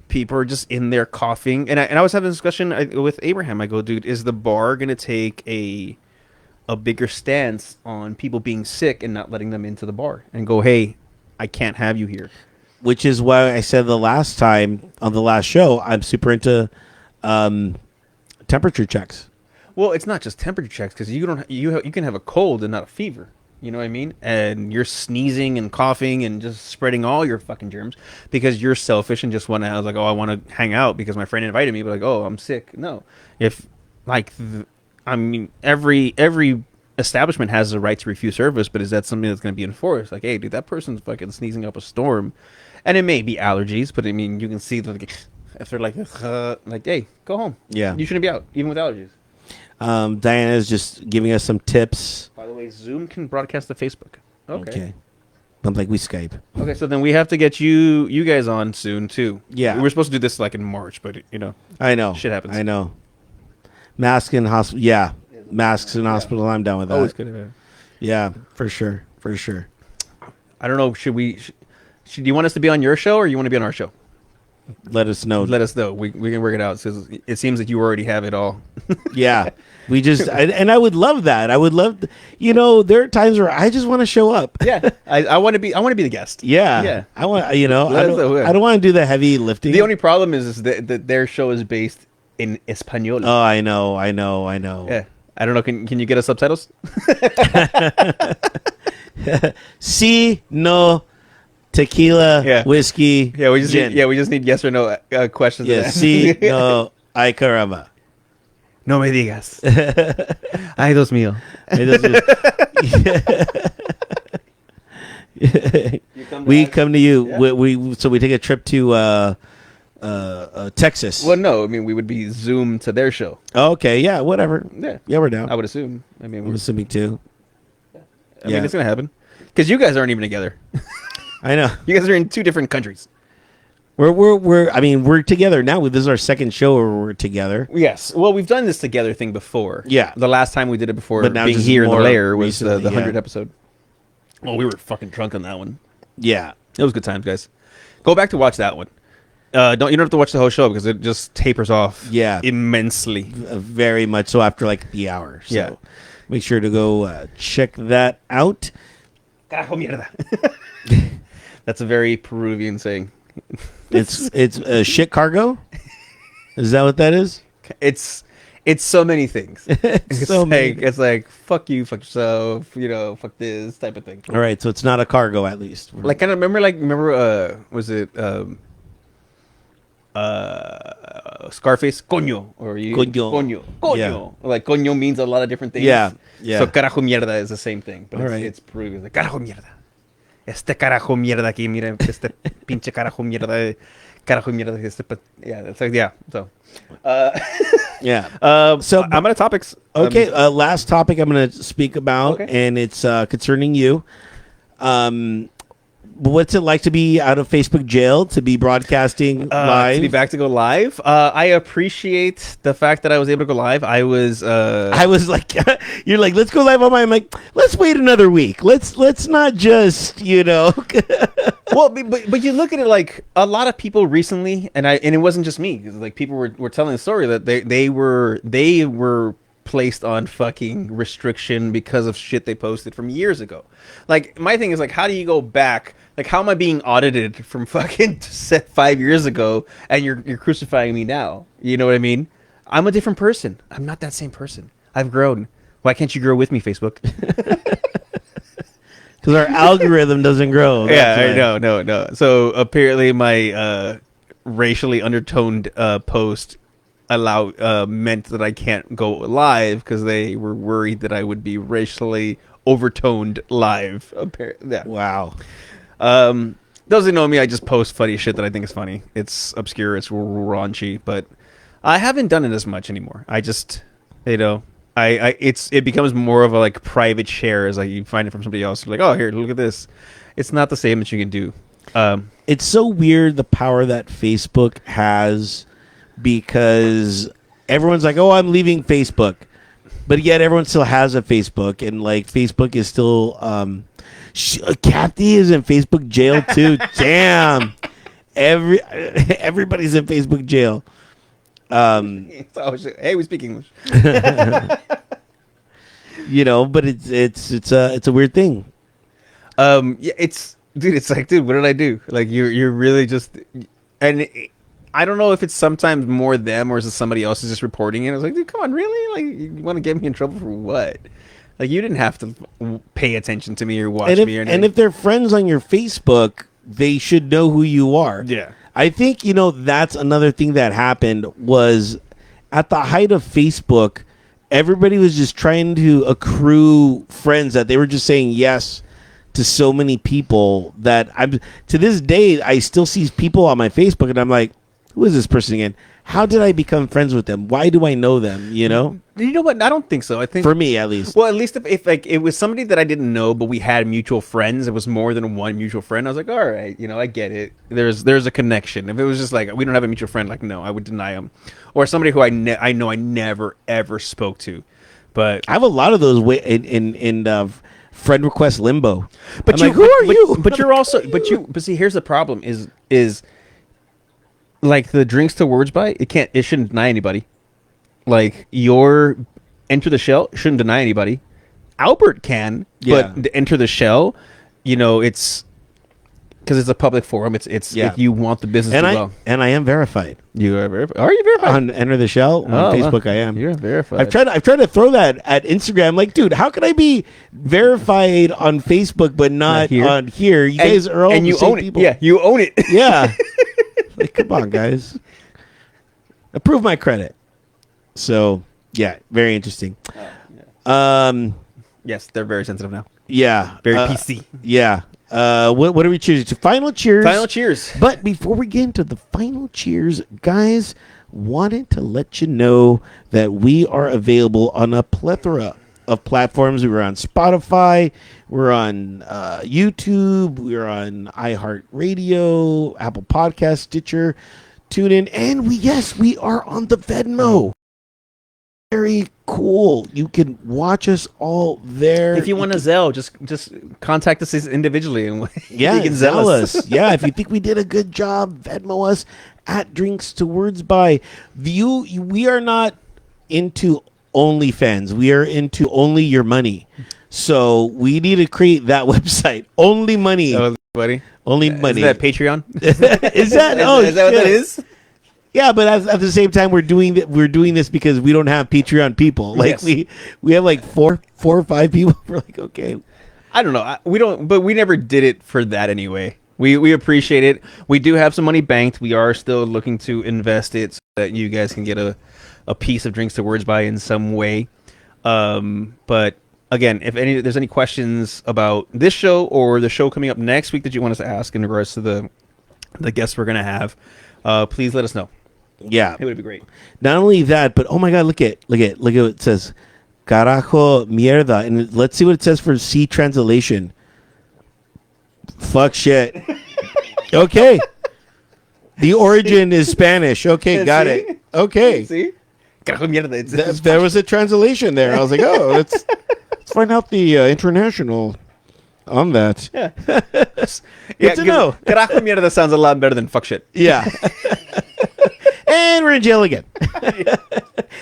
S1: people are just in there coughing. And I was having a discussion with Abraham. I go, dude, is the bar going to take a bigger stance on people being sick and not letting them into the bar and go, hey, I can't have you here?
S2: which is why I said the last time on the last show, I'm super into temperature checks.
S1: Well, it's not just temperature checks because you can have a cold and not a fever. You know what I mean? And you're sneezing and coughing and just spreading all your fucking germs because you're selfish and just want to. I was like, oh, I want to hang out because my friend invited me. But like, oh, I'm sick. No, if like, I mean, every establishment has the right to refuse service, but is that something that's going to be enforced? Like, hey, dude, that person's fucking sneezing up a storm, and it may be allergies, but I mean, you can see that like, if they're like, hey, go home.
S2: Yeah.
S1: You shouldn't be out even with allergies.
S2: Diana's just giving us some tips.
S1: By the way, Zoom can broadcast to Facebook. Okay.
S2: I'm like, we Skype.
S1: Okay, so then we have to get you guys on soon too.
S2: Yeah.
S1: We were supposed to do this like in March, but
S2: I know.
S1: Shit happens.
S2: I know. Mask in hospital. Yeah. Masks in hospital. I'm down with that.
S1: Always good.
S2: Yeah, for sure. For sure.
S1: I don't know. Should do you want us to be on your show or you want to be on our show?
S2: Let us know.
S1: Let us know. We can work it out. So it seems like you already have it all.
S2: Yeah. We just, and I would love that. I would love, there are times where I just want to show up.
S1: Yeah. I want to be the guest.
S2: Yeah.
S1: Yeah.
S2: I want, I
S1: Yeah.
S2: don't want to do the heavy lifting.
S1: The only problem is that their show is based in Espanol.
S2: Oh, I know.
S1: Yeah. I don't know. Can you get us subtitles?
S2: Sí, no, tequila,
S1: Yeah.
S2: whiskey.
S1: Yeah, we just
S2: gin.
S1: need yes or no questions.
S2: Yeah, sí, no, ay caramba.
S1: No me digas. Ay, Dios mío.
S2: We come to you.
S1: Yeah.
S2: We take a trip to Texas.
S1: Well, no. I mean, we would be Zoom to their show.
S2: Okay, yeah, whatever.
S1: Yeah,
S2: We're down.
S1: I would assume. I mean,
S2: I'm assuming too.
S1: I mean, it's gonna happen because you guys aren't even together.
S2: I know.
S1: You guys are in two different countries.
S2: We're together now. This is our second show where we're together.
S1: Yes. Well, we've done this together thing before.
S2: Yeah.
S1: The last time we did it before
S2: But now
S1: being
S2: just
S1: here in the
S2: more
S1: lair was
S2: recently,
S1: the 100th
S2: yeah.
S1: episode. Well, we were fucking drunk on that one.
S2: Yeah.
S1: It was good times, guys. Go back to watch that one. You don't have to watch the whole show because it just tapers off.
S2: Yeah.
S1: Immensely.
S2: Very much so after like the hour. So
S1: Yeah.
S2: make sure to go check that out.
S1: Carajo mierda. That's a very Peruvian saying.
S2: It's shit cargo. Is that what that is?
S1: It's so many things. It's
S2: So many.
S1: it's like fuck you, fuck yourself, fuck this type of thing.
S2: All right, so it's not a cargo at least.
S1: Like kind of remember was it Scarface coño or coño
S2: Yeah.
S1: like coño means a lot of different things.
S2: Yeah.
S1: So carajo mierda is the same thing, but
S2: All right.
S1: it's Peruvian. Like carajo mierda. Este carajo mierda aquí, mira, este pinche carajo mierda. Carajo mierda. Yeah, it's like so.
S2: Yeah.
S1: So I'm out of topics.
S2: Okay, last topic I'm going to speak about,
S1: Okay.
S2: and it's concerning you. What's it like to be out of Facebook jail, to be broadcasting live?
S1: To be back to go live. I appreciate the fact that I was able to go live. I was
S2: like, you're like, let's go live on my. I'm like, let's wait another week. Let's not just,
S1: well, but you look at it like a lot of people recently, and it wasn't just me. 'Cause, like people were telling the story that they were placed on fucking restriction because of shit they posted from years ago. Like my thing is like, how do you go back? Like, how am I being audited from fucking 5 years ago, and you're crucifying me now? You know what I mean? I'm a different person. I'm not that same person. I've grown. Why can't you grow with me, Facebook?
S2: Because our algorithm doesn't grow.
S1: Yeah,
S2: That's
S1: I
S2: why.
S1: know, no. So apparently, my racially undertoned post meant that I can't go live because they were worried that I would be racially overtoned live. Yeah.
S2: Wow.
S1: Those who know me, I just post funny shit that I think is funny. It's obscure, it's raunchy, but I haven't done it as much anymore. I just, it becomes more of a like private share as you find it from somebody else. Like, oh, here, look at this. It's not the same that you can do.
S2: It's so weird the power that Facebook has, because everyone's like, oh, I'm leaving Facebook, but yet everyone still has a Facebook, and like Facebook is still Kathy is in Facebook jail too. Damn. Everybody's in Facebook jail.
S1: Hey, we speak English.
S2: But it's a weird thing.
S1: Yeah, dude, it's like, dude, what did I do? Like, you're really just, and I don't know if it's sometimes more them or is it somebody else is just reporting it. I was like, dude, come on, really? Like, you want to get me in trouble for what? Like, you didn't have to pay attention to me or watch me or
S2: And
S1: anything.
S2: if they're friends on your Facebook, they should know who you are.
S1: Yeah.
S2: I think that's another thing that happened was at the height of Facebook, everybody was just trying to accrue friends that they were just saying yes to so many people that I'm to this day I still see people on my Facebook and I'm like, who is this person again? How did I become friends with them? Why do I know them? You know,
S1: You know what? I don't think so. I think
S2: for me at least.
S1: well, at least if like it was somebody that I didn't know, but we had mutual friends, it was more than one mutual friend. I was like, all right, I get it. There's a connection. If it was just like we don't have a mutual friend, like no, I would deny them. Or somebody who I know I never ever spoke to, but
S2: I have a lot of those in friend request limbo.
S1: but
S2: I'm
S1: you
S2: like, who are
S1: but,
S2: you?
S1: But you're also but see, here's the problem: is like the drinks to words by it shouldn't deny anybody. Like your enter the shell shouldn't deny anybody. Albert can,
S2: Yeah.
S1: but the enter the shell, it's because it's a public forum. It's
S2: Yeah.
S1: if you want the business
S2: and
S1: to
S2: I
S1: well.
S2: and I am verified
S1: You are verified. Are you verified?
S2: on Enter the Shell on
S1: Oh,
S2: Facebook.
S1: well,
S2: I am.
S1: You're verified.
S2: I've tried to throw that at Instagram. Like, dude, how can I be verified on Facebook but not
S1: here.
S2: on here? You guys are all
S1: and you
S2: the same
S1: own
S2: people.
S1: it. Yeah, you own it.
S2: Yeah. Like, come on, guys. Approve my credit. So, yeah, very interesting.
S1: Yes, they're very sensitive now.
S2: Yeah.
S1: Very PC.
S2: Yeah. What are we cheers to? Final cheers.
S1: Final cheers.
S2: But before we get into the final cheers, guys, wanted to let you know that we are available on a plethora of platforms. We're on Spotify, we're on YouTube, we're on iHeartRadio, Apple Podcast, Stitcher, TuneIn, and we are on the Venmo. Very cool. You can watch us all there.
S1: If you want to Zelle, just contact us individually and
S2: Yeah,
S1: you can Zell
S2: us. Yeah, if you think we did a good job, Venmo us at Drinks to Words by. We are not into OnlyFans. We are into only your money. So we need to create that website. Only money.
S1: Oh, buddy.
S2: Only money.
S1: Is that Patreon?
S2: Is that?
S1: Is that what that is?
S2: Yeah, but at the same time, we're doing this because we don't have Patreon people. Like
S1: Yes.
S2: we have like four or five people. We're like, okay,
S1: I don't know. We don't, but we never did it for that anyway. We appreciate it. We do have some money banked. We are still looking to invest it so that you guys can get a piece of Drinks to Words by in some way. But again, if there's any questions about this show or the show coming up next week that you want us to ask in regards to the guests we're gonna have, please let us know.
S2: yeah.
S1: It would be great.
S2: Not only that, but oh my god, look at what it says. Carajo mierda. And let's see what it says for C translation. Fuck shit. Okay. The origin is Spanish. Okay,
S1: Yeah,
S2: got
S1: see?
S2: it. Okay.
S1: See? Carajo mierda, it's
S2: There was a translation there. I was like, oh, let's find out the international on that.
S1: yeah.
S2: Good to know.
S1: Carajo mierda sounds a lot better than fuck shit.
S2: Yeah. And we're in jail again.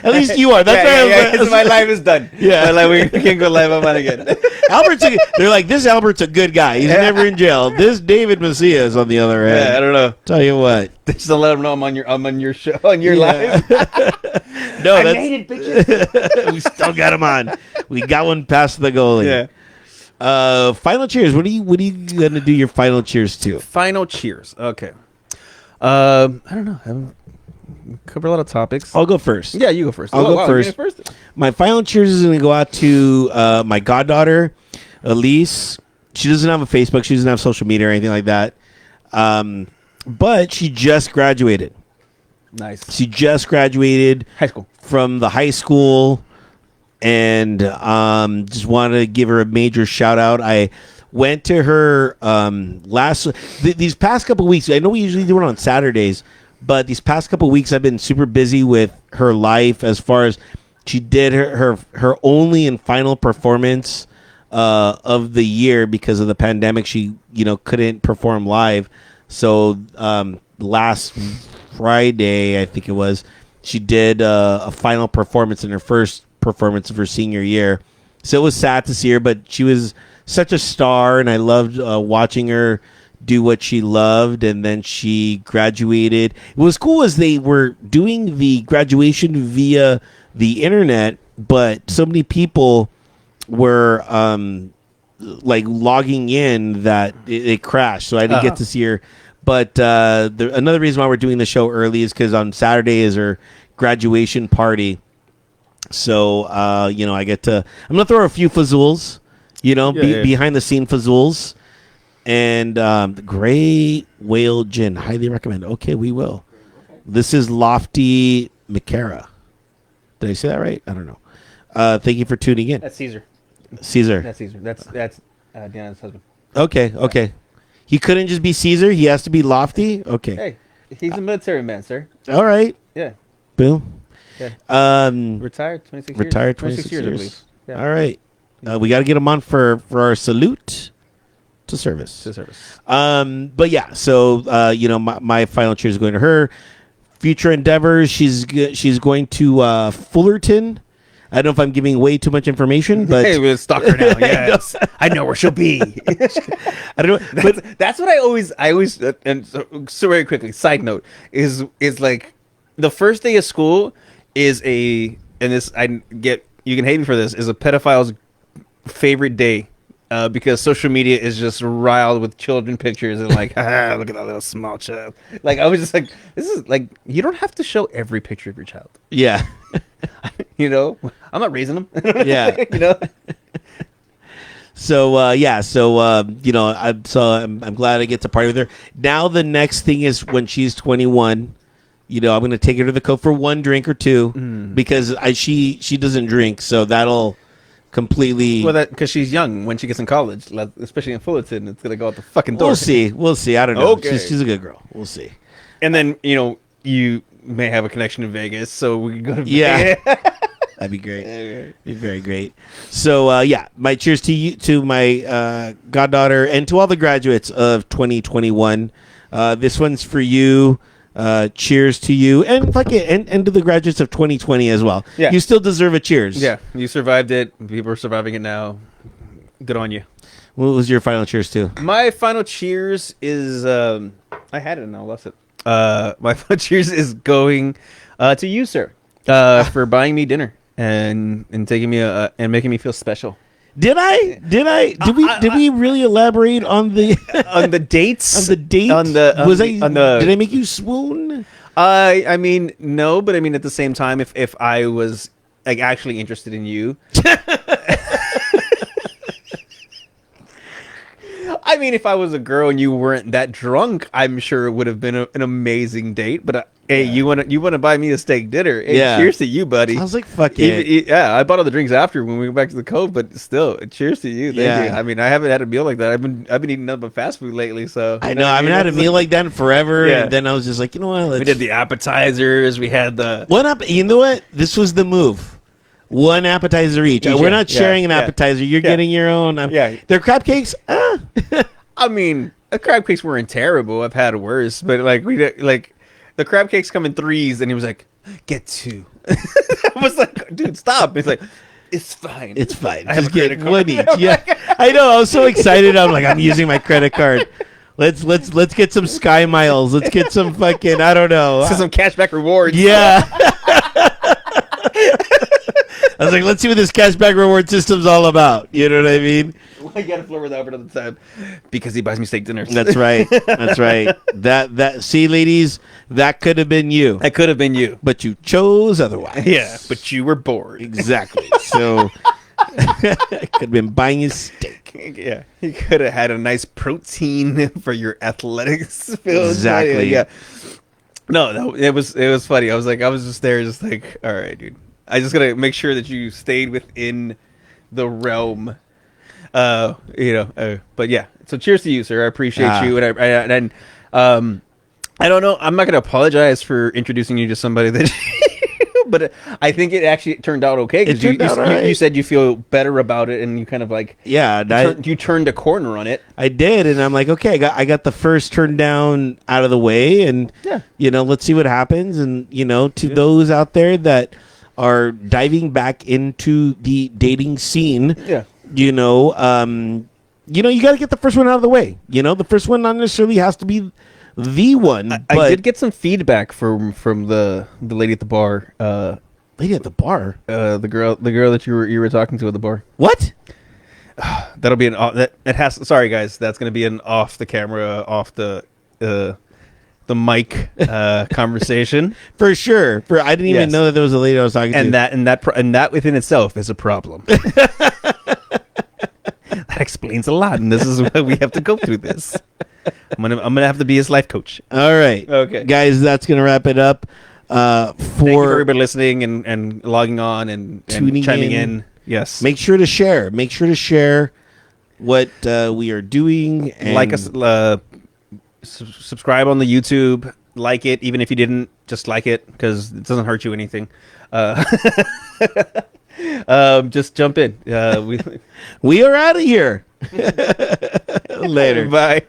S2: At least you are. That's
S1: Yeah, my life is done.
S2: Yeah.
S1: My life, we can't go live on mine again.
S2: They're like, this Albert's a good guy. He's never in jail. This David Macias, on the other hand.
S1: Yeah, I don't know.
S2: Tell you what.
S1: Just to let them know I'm on your show, on your
S2: Yeah.
S1: live.
S2: No,
S1: I
S2: that's
S1: made it, bitches.
S2: we still got him on. We got one past the goalie.
S1: Yeah.
S2: Final cheers. What are you gonna do your final cheers to?
S1: Final cheers. Okay. I don't know. I haven't covered a lot of topics.
S2: I'll go first.
S1: Yeah, you go first.
S2: I'll go
S1: you're
S2: first.
S1: gonna first.
S2: My final cheers is going to go out to my goddaughter, Elise. She doesn't have a Facebook. She doesn't have social media or anything like that. But she just graduated.
S1: Nice.
S2: She just graduated
S1: High school.
S2: from the high school, and just wanted to give her a major shout out. I went to her these past couple weeks. I know we usually do it on Saturdays, but these past couple weeks I've been super busy with her life. As far as she did her only and final performance of the year because of the pandemic. She couldn't perform live, so last Friday I think it was, she did a final performance in her first performance of her senior year. So it was sad to see her, but she was such a star, and I loved watching her do what she loved, and then she graduated. What was cool is they were doing the graduation via the internet, but so many people were like logging in that it crashed, so I didn't get to see her. But another reason why we're doing the show early is because on Saturday is her graduation party. So I get to. I'm gonna throw a few fazools, behind the scene fazools, and the Gray Whale Gin, highly recommend. Okay, we will. This is Lofty Macara. Did I say that right? I don't know. Thank you for tuning in.
S1: That's Caesar.
S2: Caesar.
S1: That's Caesar. That's Deanna's husband.
S2: Okay. He couldn't just be Caesar. He has to be Lofty. Okay.
S1: Hey, he's a military man, sir.
S2: All right.
S1: Yeah.
S2: Boom.
S1: Yeah. Retired 26 years.
S2: Retired 26 years.
S1: I believe. Yeah.
S2: All right. We got to get him on for our salute to service. But yeah, so my final cheers is going to her. Future endeavors. She's going to Fullerton. I don't know if I'm giving way too much information, but
S1: hey, we'll stalk her now. Yes, I know where she'll be.
S2: I don't know, but
S1: that's what I always and so very quickly. Side note is like the first day of school is and this you can hate me for this, is a pedophile's favorite day. Because social media is just riled with children pictures and like, look at that little small child. Like, I was just like, this is like, you don't have to show every picture of your child.
S2: Yeah.
S1: I'm not raising them.
S2: Yeah. So I'm glad I get to party with her. Now the next thing is when she's 21. I'm going to take her to the Cove for one drink or two because she doesn't drink, so that'll completely.
S1: Well, because she's young. When she gets in college, especially in Fullerton, it's gonna go out the fucking door.
S2: We'll see. I don't know.
S1: Okay.
S2: She's a good girl. We'll see.
S1: And then you may have a connection in Vegas, so we can go to
S2: Vegas. That'd be great. Be very great. So my cheers to you, to my goddaughter, and to all the graduates of 2021. This one's for you. Cheers to you, and and to the graduates of 2020 as well. Yeah, you still deserve a cheers.
S1: Yeah, you survived it. People are surviving it now. Good on you.
S2: What was your final cheers to?
S1: My final cheers is I had it and I lost it. My final cheers is going to you, sir, for buying me dinner and taking me and making me feel special.
S2: Did we really elaborate on the
S1: on the dates?
S2: On the date? Did I make you swoon?
S1: I mean, no, but I mean at the same time, if I was like actually interested in you, I mean, if I was a girl and you weren't that drunk, I'm sure it would have been an amazing date. But hey, you want to buy me a steak dinner? Hey, cheers to you, buddy.
S2: I was like, fuck it.
S1: Yeah, I bought all the drinks after when we went back to the Cove, but still, cheers to you. Thank you. I mean, I haven't had a meal like that. I've been eating nothing but fast food lately, so
S2: I know I haven't had a meal like that in forever. Yeah. And then I was just like, you know what?
S1: We did the appetizers. We had the
S2: You know what? This was the move. One appetizer each. We're not sharing an appetizer. You're getting your own. They're crab cakes.
S1: I mean, the crab cakes weren't terrible. I've had worse, but the crab cakes come in threes, and he was like, "Get two." I was like, "Dude, stop!" He's like, "It's fine.
S2: It's fine. Just get one each." Yeah, I know. I was so excited. I'm like, I'm using my credit card. Let's get some Sky Miles. Let's get some fucking I don't know.
S1: Some cashback rewards.
S2: Yeah. I was like, let's see what this cashback reward system's all about. You know what I mean?
S1: Well, I got to flirt with Albert all the time because he buys me steak dinners.
S2: That's right. That's right. See, ladies, that could have been you.
S1: That could have been you.
S2: But you chose otherwise.
S1: Yeah, but you were bored.
S2: Exactly. So I could have been buying you steak.
S1: Yeah. You could have had a nice protein for your athletics.
S2: Exactly.
S1: Yeah. No, it was funny. I was just there just like, all right, dude. I just gotta make sure that you stayed within the realm, but yeah. So cheers to you, sir. I appreciate you, and I don't know. I'm not gonna apologize for introducing you to somebody that, but I think it actually turned out okay. Because you said you feel better about it, and you kind of like you turned a corner on it.
S2: I did, and I'm like, okay, I got the first turn down out of the way, and let's see what happens, and to those out there that are diving back into the dating scene. You got to get the first one out of the way. The first one not necessarily has to be the one.
S1: I
S2: but
S1: did get some feedback from the lady at the bar.
S2: Lady at the bar.
S1: The girl that you were talking to at the bar.
S2: What?
S1: That'll be that it has. Sorry guys, that's gonna be an off the camera, off the mic conversation.
S2: For sure. I didn't even know that there was a lady I was talking to.
S1: And that within itself is a problem. That explains a lot, and this is why we have to go through this. I'm gonna have to be his life coach.
S2: All right,
S1: Okay,
S2: guys, that's gonna wrap it up.
S1: Thank you for everybody listening and logging on and chiming in. Yes,
S2: make sure to share. Make sure to share what we are doing. And
S1: like us, subscribe on the YouTube. Like it, even if you didn't, just like it because it doesn't hurt you anything. Just jump in.
S2: We are out of here. Later.
S1: Bye.